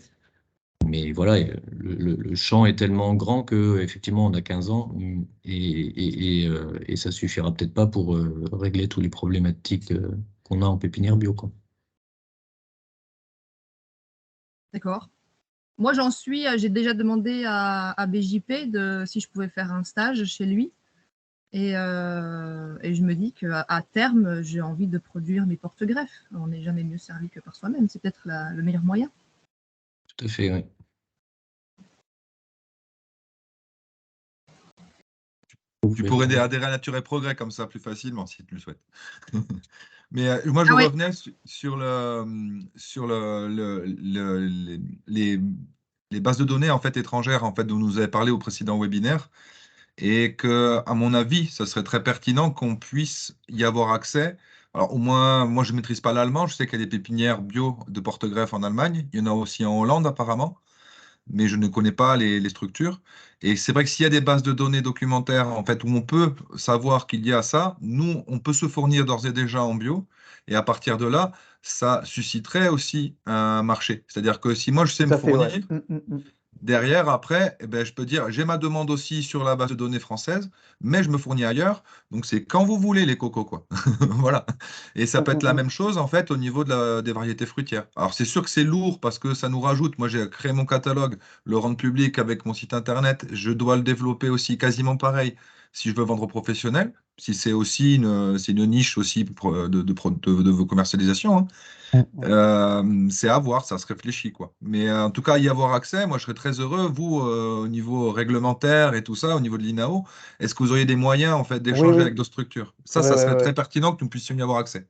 Mais voilà, le champ est tellement grand qu'effectivement, on a 15 ans et ça suffira peut-être pas pour régler toutes les problématiques qu'on a en pépinière bio, quoi.
D'accord. Moi, j'ai déjà demandé à BJP si je pouvais faire un stage chez lui. Et je me dis qu'à terme, j'ai envie de produire mes porte-greffes. On n'est jamais mieux servi que par soi-même. C'est peut-être le meilleur moyen.
Tout à fait, oui.
Tu pourrais adhérer à Nature et Progrès comme ça plus facilement si tu le souhaites. Mais moi, je revenais sur les bases de données en fait étrangères en fait dont nous avez parlé au précédent webinaire, et que, à mon avis, ça serait très pertinent qu'on puisse y avoir accès. Alors, au moins, moi, je ne maîtrise pas l'allemand. Je sais qu'il y a des pépinières bio de porte-greffes en Allemagne. Il y en a aussi en Hollande, apparemment, mais je ne connais pas les structures. Et c'est vrai que s'il y a des bases de données documentaires, en fait, où on peut savoir qu'il y a ça, nous, on peut se fournir d'ores et déjà en bio. Et à partir de là, ça susciterait aussi un marché. C'est-à-dire que si moi, je sais me fournir, derrière, après, eh ben, je peux dire, j'ai ma demande aussi sur la base de données française, mais je me fournis ailleurs. Donc, c'est quand vous voulez les cocos, quoi. Voilà. Et ça peut être la même chose, en fait, au niveau des variétés fruitières. Alors, c'est sûr que c'est lourd parce que ça nous rajoute. Moi, j'ai créé mon catalogue, le rendre public avec mon site internet. Je dois le développer aussi quasiment pareil si je veux vendre aux professionnels. Si c'est aussi c'est une niche aussi de commercialisation, hein. C'est à voir, ça se réfléchit, quoi. Mais en tout cas, y avoir accès, moi je serais très heureux. Vous, au niveau réglementaire et tout ça, au niveau de l'INAO, est-ce que vous auriez des moyens en fait d'échanger avec d'autres structures? Ça serait très pertinent que nous puissions y avoir accès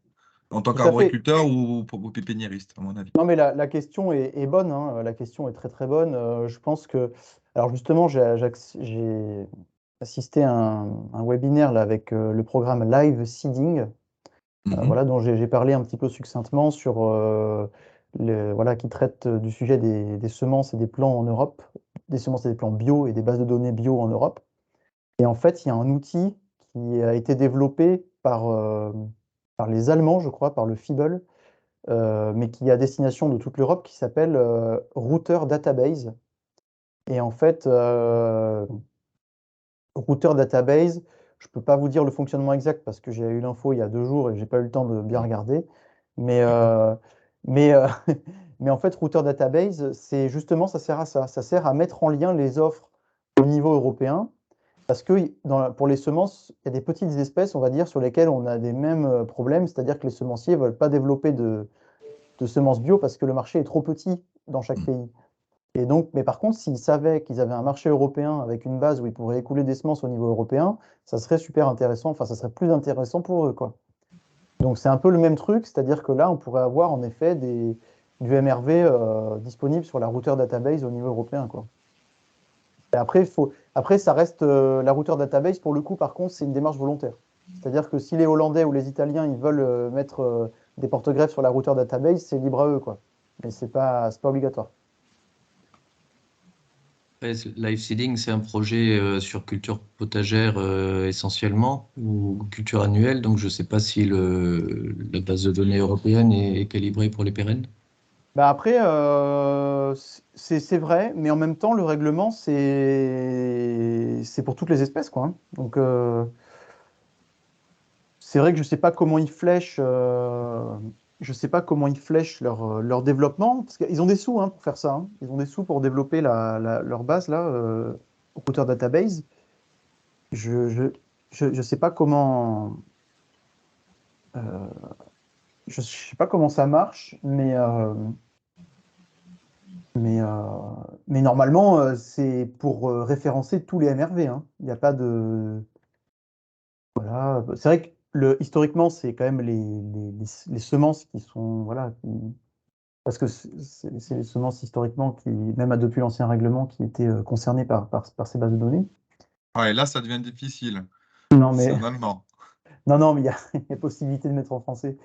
en tant qu'arboriculteur ou pépiniériste, à mon avis.
Non, mais la question est bonne, hein. La question est très très bonne. Je pense que, alors justement, j'ai assisté à un webinaire là, avec le programme Live Seeding, voilà, dont j'ai parlé un petit peu succinctement sur voilà, qui traite du sujet des semences et des plants en Europe, des semences et des plants bio et des bases de données bio en Europe. Et en fait, il y a un outil qui a été développé par les Allemands, je crois, par le FIBEL, mais qui est à destination de toute l'Europe, qui s'appelle Router Database. Et en fait, Router Database, je ne peux pas vous dire le fonctionnement exact parce que j'ai eu l'info il y a 2 jours et je n'ai pas eu le temps de bien regarder. Mais en fait, Router Database, c'est justement, ça sert à ça. Ça sert à mettre en lien les offres au niveau européen. Parce que pour les semences, il y a des petites espèces, on va dire, sur lesquelles on a des mêmes problèmes. C'est-à-dire que les semenciers ne veulent pas développer de semences bio parce que le marché est trop petit dans chaque pays. Et donc, mais par contre, s'ils savaient qu'ils avaient un marché européen avec une base où ils pourraient écouler des semences au niveau européen, ça serait super intéressant, enfin, ça serait plus intéressant pour eux, quoi. Donc, c'est un peu le même truc, c'est-à-dire que là, on pourrait avoir en effet du MRV disponible sur la Router Database au niveau européen, quoi. Et après, ça reste la Router Database, pour le coup, par contre, c'est une démarche volontaire. C'est-à-dire que si les Hollandais ou les Italiens, ils veulent mettre des porte-greffes sur la Router Database, c'est libre à eux, quoi. Mais c'est pas obligatoire.
Live Seeding, c'est un projet sur culture potagère essentiellement, ou culture annuelle, donc je ne sais pas si la base de données européenne est calibrée pour les pérennes.
Bah après, c'est vrai, mais en même temps, le règlement, c'est pour toutes les espèces, quoi, hein. Donc, c'est vrai que je sais pas comment ils flèchent, je sais pas comment ils flèchent leur développement, parce qu'ils ont des sous, hein, pour faire ça, hein. Ils ont des sous pour développer leur base là, routeur database. Je, je, je sais pas comment, euh, je sais pas comment ça marche, mais, euh, mais normalement, c'est pour référencer tous les MRV, hein. Il n'y a pas de, voilà. C'est vrai que historiquement, c'est quand même les semences qui sont, voilà, parce que c'est les semences historiquement qui, même depuis l'ancien règlement, qui étaient concernées par ces bases de données.
Ah, et là, ça devient difficile.
Non,
C'est
mais,
en allemand.
non, non, mais il y a, il y a possibilité de mettre en français.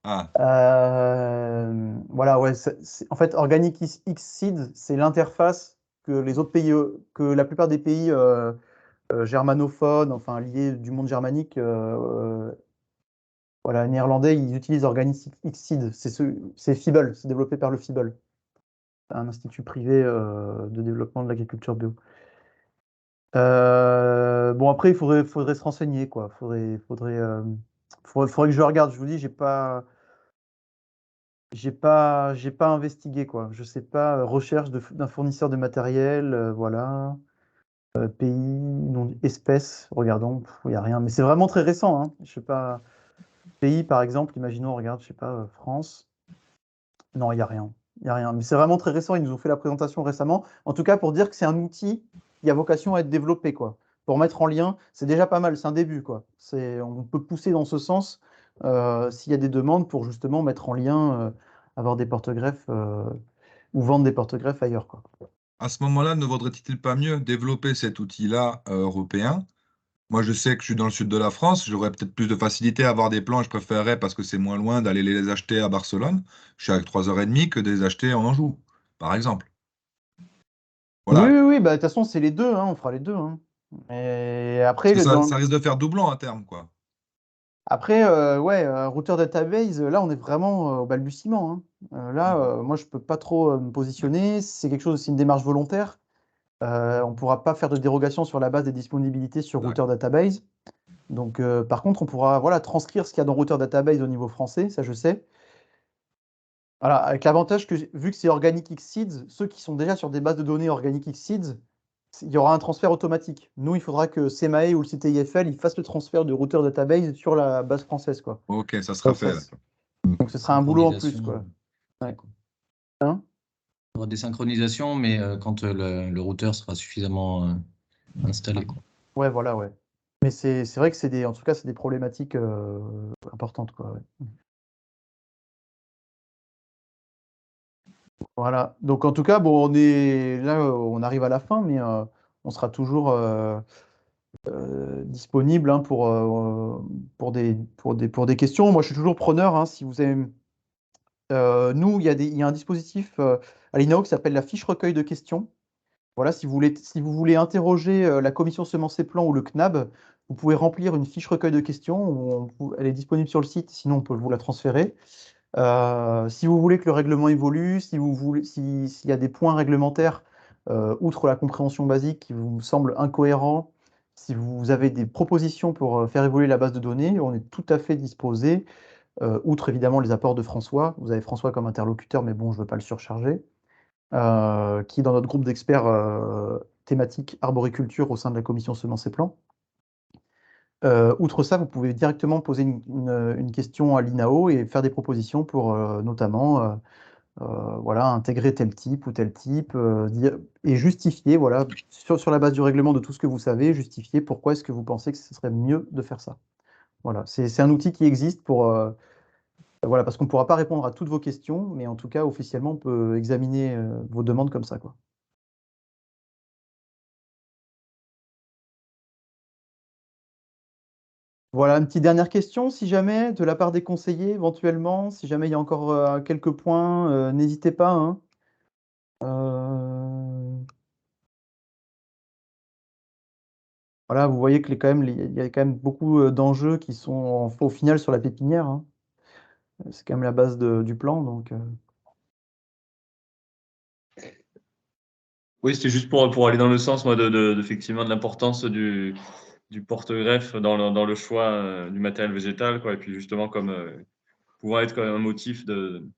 Ah,
Voilà, ouais. En fait, Organic Xseed, c'est l'interface que les autres pays, que la plupart des pays germanophones, enfin liés du monde germanique, voilà, néerlandais, ils utilisent Organic Xseed. C'est Fibel, c'est développé par le Fibel, un institut privé de développement de l'agriculture bio. Bon, après, faudrait se renseigner, quoi. Faudrait que je regarde. Je vous dis, j'ai pas investigué, quoi. Je sais pas, recherche d'un fournisseur de matériel, voilà. Pays, nom, espèce, regardons, il n'y a rien. Mais c'est vraiment très récent, hein. Je sais pas, pays, par exemple, imaginons, on regarde, je sais pas, France. Non, il n'y a rien. Il y a rien. Mais c'est vraiment très récent. Ils nous ont fait la présentation récemment. En tout cas, pour dire que c'est un outil qui a vocation à être développé, quoi. Pour mettre en lien, c'est déjà pas mal. C'est un début, quoi. On peut pousser dans ce sens s'il y a des demandes pour justement mettre en lien, avoir des porte-greffes ou vendre des porte-greffes ailleurs, quoi.
à ce moment-là, ne vaudrait-il pas mieux développer cet outil-là européen? Moi, je sais que je suis dans le sud de la France, j'aurais peut-être plus de facilité à avoir des plans, je préférerais parce que c'est moins loin d'aller les acheter à Barcelone. Je suis à 3h30 que de les acheter en Anjou, par exemple.
Oui,
Voilà.
oui, oui, bah, de toute façon, c'est les deux, hein, on fera les deux, hein. Et
Parce
après,
que ça risque de faire doublon à terme, quoi.
après, ouais, routeur database, là, on est vraiment au balbutiement, hein. Là, moi, je peux pas trop me positionner. C'est quelque chose, c'est une démarche volontaire. On pourra pas faire de dérogation sur la base des disponibilités sur routeur
D'accord.
database. Donc, par contre, on pourra, voilà, transcrire ce qu'il y a dans routeur database au niveau français, ça je sais. Voilà, avec l'avantage que, vu que c'est Organic Xseeds, ceux qui sont déjà sur des bases de données Organic Xseeds, il y aura un transfert automatique. Nous, il faudra que CMAE ou le CTIFL ils fassent le transfert de routeur database sur la base française, quoi.
Ok, ça sera
Donc, ça,
fait, d'accord.
donc ce sera un boulot en plus,
Synchronisation.
quoi. Ouais.
Il
Hein.
y aura des synchronisations, mais quand le routeur sera suffisamment installé, quoi.
Ouais, voilà, ouais. Mais c'est vrai que en tout cas, c'est des problématiques importantes, quoi. Ouais. Voilà. Donc, en tout cas, bon, on arrive à la fin, mais on sera toujours disponible, hein, pour des questions. Moi, je suis toujours preneur, hein, si vous avez. Nous, il y a un dispositif à l'INAO qui s'appelle la fiche recueil de questions. Voilà, si vous voulez interroger la commission semences et plants ou le CNAB, vous pouvez remplir une fiche recueil de questions. Elle est disponible sur le site, sinon on peut vous la transférer. Si vous voulez que le règlement évolue, s'il y a des points réglementaires, outre la compréhension basique qui vous semblent incohérents, si vous avez des propositions pour faire évoluer la base de données, on est tout à fait disposé, outre évidemment les apports de François. Vous avez François comme interlocuteur, mais bon, je ne veux pas le surcharger, qui est dans notre groupe d'experts thématiques arboriculture au sein de la commission semences et plants. Outre ça, vous pouvez directement poser une question à l'INAO et faire des propositions pour notamment voilà, intégrer tel type ou tel type et justifier, voilà, sur la base du règlement de tout ce que vous savez, justifier pourquoi est-ce que vous pensez que ce serait mieux de faire ça. Voilà, c'est un outil qui existe voilà, parce qu'on ne pourra pas répondre à toutes vos questions, mais en tout cas, officiellement, on peut examiner vos demandes comme ça, quoi. Voilà, une petite dernière question, si jamais, de la part des conseillers, éventuellement, si jamais il y a encore quelques points, n'hésitez pas, hein. Voilà, vous voyez que il y a quand même beaucoup d'enjeux qui sont au final sur la pépinière, hein. C'est quand même la base du plan, donc.
Oui, c'était juste pour aller dans le sens, moi, effectivement, de l'importance du porte-greffe dans le choix du matériel végétal, quoi. Et puis justement, comme pouvant être comme un motif de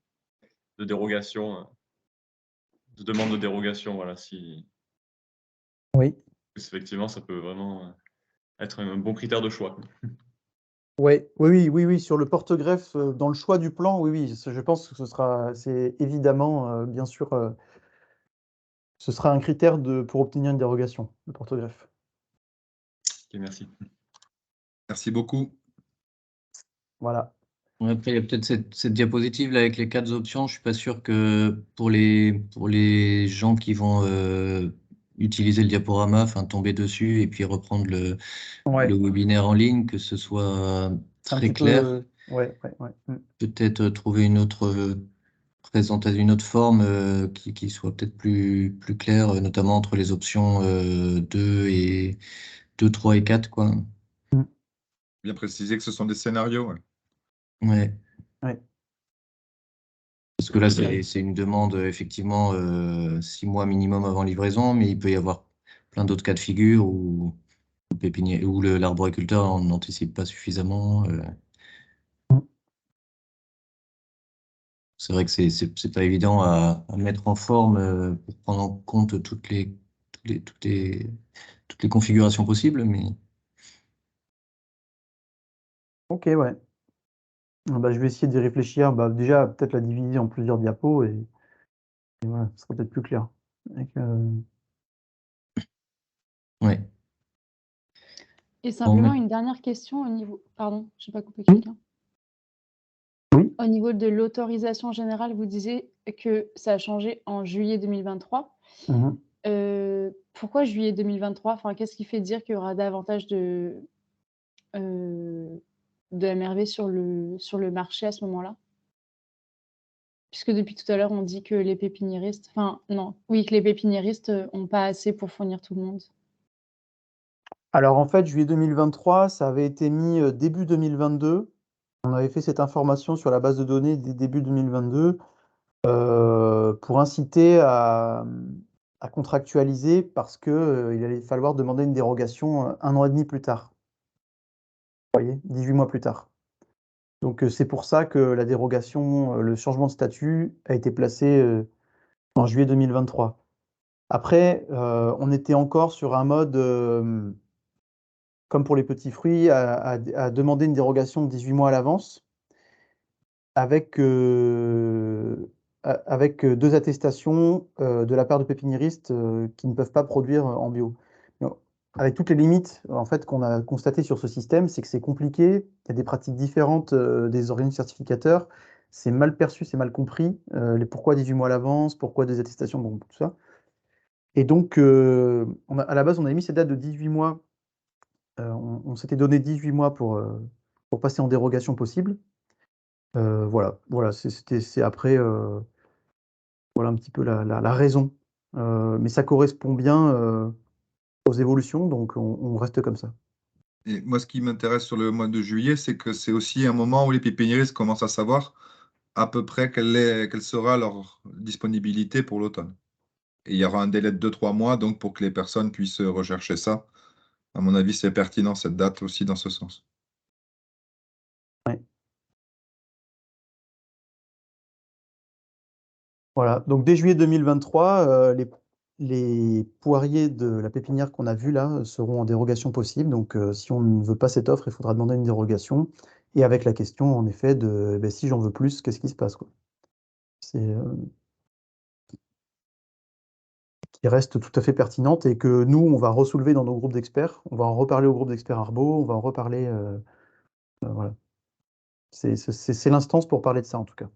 dérogation, de demande de dérogation, voilà, si
Oui.
effectivement, ça peut vraiment être un bon critère de choix.
Ouais, oui, sur le porte-greffe, dans le choix du plan, oui, je pense que c'est évidemment, bien sûr, ce sera un critère pour obtenir une dérogation, le porte-greffe.
Ok, merci.
Merci beaucoup.
Voilà.
Ouais, après, il y a peut-être cette diapositive là avec les 4 options. Je suis pas sûr que pour les gens qui vont utiliser le diaporama, enfin tomber dessus et puis reprendre le
Ouais,
webinaire en ligne, que ce soit
c'est un
très
petit
clair.
peu, ouais.
Peut-être trouver une autre présentation, une autre forme qui soit peut-être plus claire, notamment entre les options 2, 3 et 4, quoi.
Bien préciser que ce sont des scénarios. Ouais.
Ouais.
Ouais.
Parce que là, c'est une demande, effectivement, 6 mois minimum avant livraison, mais il peut y avoir plein d'autres cas de figure où l'arboriculteur n'anticipe pas suffisamment. C'est vrai que c'est pas évident à mettre en forme pour prendre en compte toutes les configurations possibles, mais
Ok, ouais. Bah, je vais essayer d'y réfléchir. Bah, déjà, peut-être la diviser en plusieurs diapos et voilà, ce sera peut-être plus clair.
ouais.
Et simplement une dernière question au niveau. Pardon, je n'ai pas coupé quelqu'un.
Oui.
Au niveau de l'autorisation générale, vous disiez que ça a changé en juillet 2023. Pourquoi juillet 2023? Enfin, qu'est-ce qui fait dire qu'il y aura davantage de MRV sur le marché à ce moment-là? Puisque depuis tout à l'heure, on dit que les pépiniéristes, que les pépiniéristes n'ont pas assez pour fournir tout le monde.
Alors en fait, juillet 2023, ça avait été mis début 2022. On avait fait cette information sur la base de données dès début 2022 pour inciter à contractualiser parce qu'il allait falloir demander une dérogation 1 an et demi plus tard. Vous voyez, 18 mois plus tard. Donc c'est pour ça que la dérogation, le changement de statut a été placé en juillet 2023. Après, on était encore sur un mode, comme pour les petits fruits, à demander une dérogation de 18 mois à l'avance, avec 2 attestations de la part de pépiniéristes qui ne peuvent pas produire en bio. Donc, avec toutes les limites en fait, qu'on a constatées sur ce système, c'est que c'est compliqué, il y a des pratiques différentes des organismes certificateurs, c'est mal perçu, c'est mal compris, les pourquoi 18 mois à l'avance, pourquoi des attestations, bon, tout ça. Et donc, à la base, on avait mis cette date de 18 mois. On s'était donné 18 mois pour passer en dérogation possible. Voilà, c'est après, voilà un petit peu la raison. Mais ça correspond bien aux évolutions, donc on reste comme ça.
Et moi, ce qui m'intéresse sur le mois de juillet, c'est que c'est aussi un moment où les pépiniéristes commencent à savoir à peu près quelle sera leur disponibilité pour l'automne. Et il y aura un délai de 2-3 mois, donc pour que les personnes puissent rechercher ça. À mon avis, c'est pertinent cette date aussi dans ce sens.
Ouais. Voilà, donc dès juillet 2023, les poiriers de la pépinière qu'on a vus là seront en dérogation possible. Donc si on ne veut pas cette offre, il faudra demander une dérogation. Et avec la question, en effet, de si j'en veux plus, qu'est-ce qui se passe, quoi. C'est qui reste tout à fait pertinente et que nous, on va ressoulever dans nos groupes d'experts. On va en reparler au groupe d'experts Arbo, on va en reparler. Voilà. C'est l'instance pour parler de ça, en tout cas.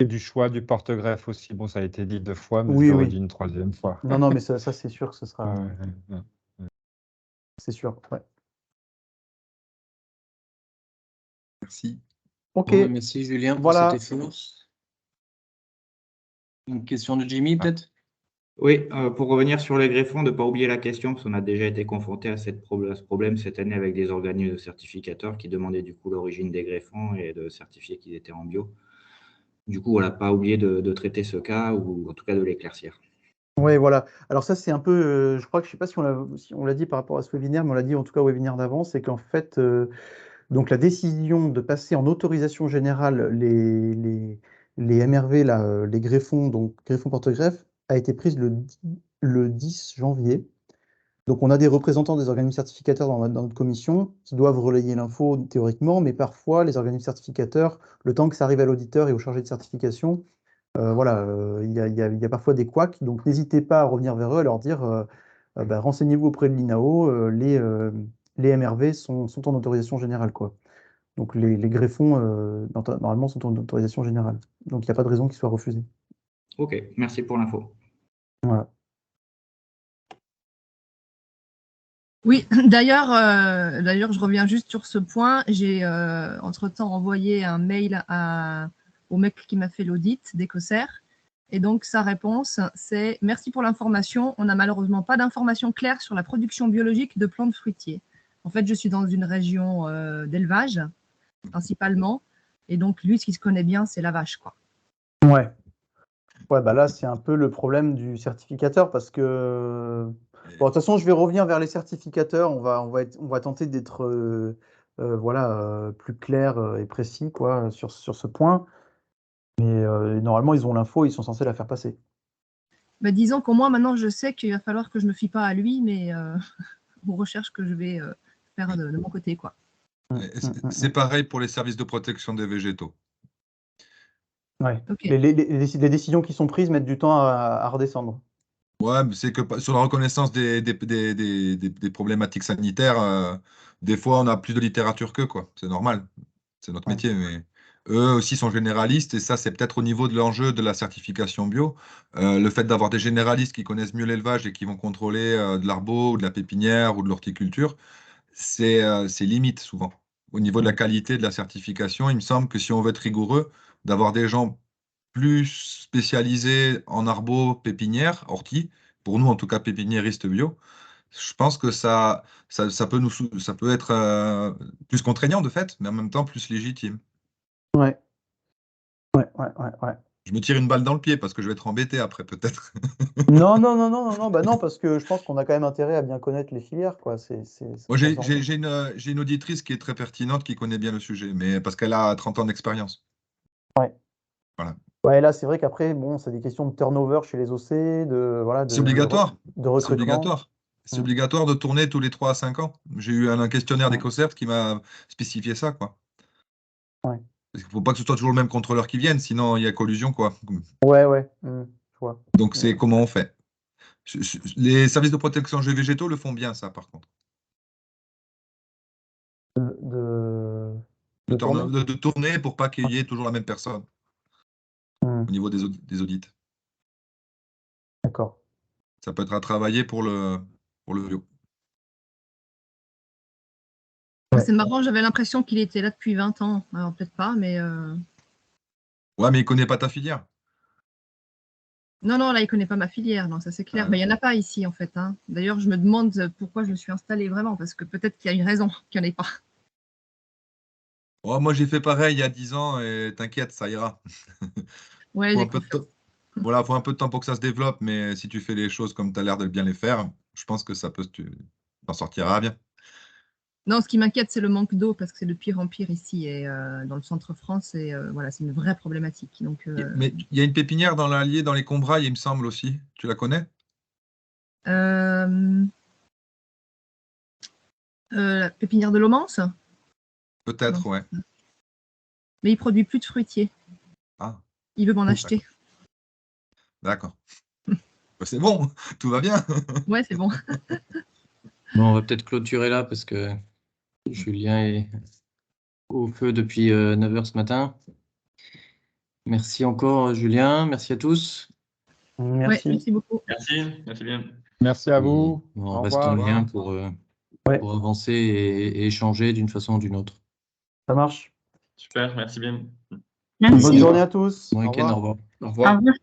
Et du choix du porte-greffe aussi. Bon, ça a été dit 2 fois, mais je
Oui,
le
oui.
redis une 3e fois.
Non, mais ça c'est sûr que ce sera.
Ouais.
C'est sûr, ouais.
Merci.
Ok,
Bon, merci Julien pour
voilà.
cet effort. Une question de Jimmy, peut-être?
Oui, pour revenir sur les greffons, de ne pas oublier la question, parce qu'on a déjà été confronté à ce problème cette année avec des organismes certificateurs qui demandaient du coup l'origine des greffons et de certifier qu'ils étaient en bio. Du coup, voilà, pas oublier de traiter ce cas ou en tout cas de l'éclaircir.
Oui, voilà. Alors ça, c'est un peu, je crois que je ne sais pas si on l'a dit par rapport à ce webinaire, mais on l'a dit en tout cas au webinaire d'avant, c'est qu'en fait, donc la décision de passer en autorisation générale les MRV, là, les greffons, donc greffons porte-greffe, a été prise le 10 janvier. Donc on a des représentants des organismes certificateurs dans notre commission qui doivent relayer l'info théoriquement, mais parfois les organismes certificateurs, le temps que ça arrive à l'auditeur et au chargé de certification, voilà, il y a parfois des couacs, donc n'hésitez pas à revenir vers eux, à leur dire bah, renseignez-vous auprès de l'INAO, les MRV sont en autorisation générale, quoi. Donc les greffons, normalement, sont en autorisation générale. Donc il n'y a pas de raison qu'ils soient refusés.
Ok, merci pour l'info.
Voilà.
Oui, d'ailleurs, je reviens juste sur ce point. J'ai entre-temps envoyé un mail au mec qui m'a fait l'audit d'Écossaire. Et donc, sa réponse, c'est « Merci pour l'information. On n'a malheureusement pas d'informations claires sur la production biologique de plantes fruitiers. » En fait, je suis dans une région d'élevage, principalement. Et donc, lui, ce qu'il se connaît bien, c'est la vache, quoi.
Ouais. Ouais, bah là, c'est un peu le problème du certificateur parce que, bon, de toute façon, je vais revenir vers les certificateurs. On va tenter d'être voilà, plus clair et précis, quoi, sur ce point. Mais normalement, ils ont l'info, ils sont censés la faire passer.
Bah, disons qu'au moins, maintenant, je sais qu'il va falloir que je ne me fie pas à lui, mais aux recherches que je vais faire de mon côté, quoi.
C'est pareil pour les services de protection des végétaux.
Ouais.
Ok.
Les décisions qui sont prises mettent du temps à redescendre.
Ouais, mais c'est que sur la reconnaissance des problématiques sanitaires, des fois, on a plus de littérature qu'eux, quoi. C'est normal. C'est notre
Ouais.
métier, mais eux aussi sont généralistes, et ça, c'est peut-être au niveau de l'enjeu de la certification bio. Le fait d'avoir des généralistes qui connaissent mieux l'élevage et qui vont contrôler de l'arbo, ou de la pépinière, ou de l'horticulture, c'est limite souvent. Au niveau de la qualité de la certification, il me semble que si on veut être rigoureux, d'avoir des gens plus spécialisés en arbo, pépinière, ortie, pour nous en tout cas pépiniéristes bio, je pense que ça peut être plus contraignant de fait, mais en même temps plus légitime.
Ouais. Ouais.
Je me tire une balle dans le pied parce que je vais être embêté après peut-être.
Non, bah non, parce que je pense qu'on a quand même intérêt à bien connaître les filières, quoi.
Moi, j'ai une auditrice qui est très pertinente, qui connaît bien le sujet, mais parce qu'elle a 30 ans d'expérience.
Ouais.
Voilà.
Ouais, là, c'est vrai qu'après, bon, c'est des questions de turnover chez les OC,
C'est obligatoire.
de recrutement.
C'est obligatoire. C'est obligatoire de tourner tous les 3 à 5 ans. J'ai eu un questionnaire d'Écossaire qui m'a spécifié ça, quoi.
Ouais.
Parce qu'il ne faut pas que ce soit toujours le même contrôleur qui vienne, sinon il y a collusion, quoi.
Ouais. Je vois.
Donc, c'est comment on fait. Les services de protection des végétaux le font bien, ça, par contre. De tourner pour pas qu'il y ait toujours la même personne au niveau des audits.
D'accord.
Ça peut être à travailler pour le bio.
C'est marrant, j'avais l'impression qu'il était là depuis 20 ans. Alors, peut-être pas, mais...
Ouais, mais il ne connaît pas ta filière.
Non, là, il ne connaît pas ma filière, non, ça c'est clair. Mais il n'y en a pas ici, en fait. Hein. D'ailleurs, je me demande pourquoi je me suis installée vraiment, parce que peut-être qu'il y a une raison qu'il n'y en ait pas.
Oh, moi, j'ai fait pareil il y a 10 ans, et t'inquiète, ça ira.
Ouais,
faut un peu de temps. Voilà, faut un peu de temps pour que ça se développe, mais si tu fais les choses comme tu as l'air de bien les faire, je pense que tu t'en sortiras bien.
Non, ce qui m'inquiète, c'est le manque d'eau, parce que c'est de pire en pire ici, et dans le centre France, et voilà, c'est une vraie problématique. Donc,
Mais il y a une pépinière dans l'Allier, dans les Combrailles, il me semble aussi. Tu la connais?
La pépinière de Lomance?
Peut-être, ouais.
Mais il ne produit plus de fruitiers.
Ah.
Il veut m'en acheter.
D'accord. C'est bon, tout va bien.
Ouais, c'est bon.
Bon, on va peut-être clôturer là parce que Julien est au feu depuis 9h ce matin. Merci encore, Julien. Merci à tous.
Merci.
Ouais, merci beaucoup.
Merci bien.
Merci à vous.
On reste en lien pour avancer et échanger d'une façon ou d'une autre.
Ça marche.
Super, merci bien.
Merci.
Bonne journée à tous.
Bon week-end, au revoir.
Au revoir.
Au revoir.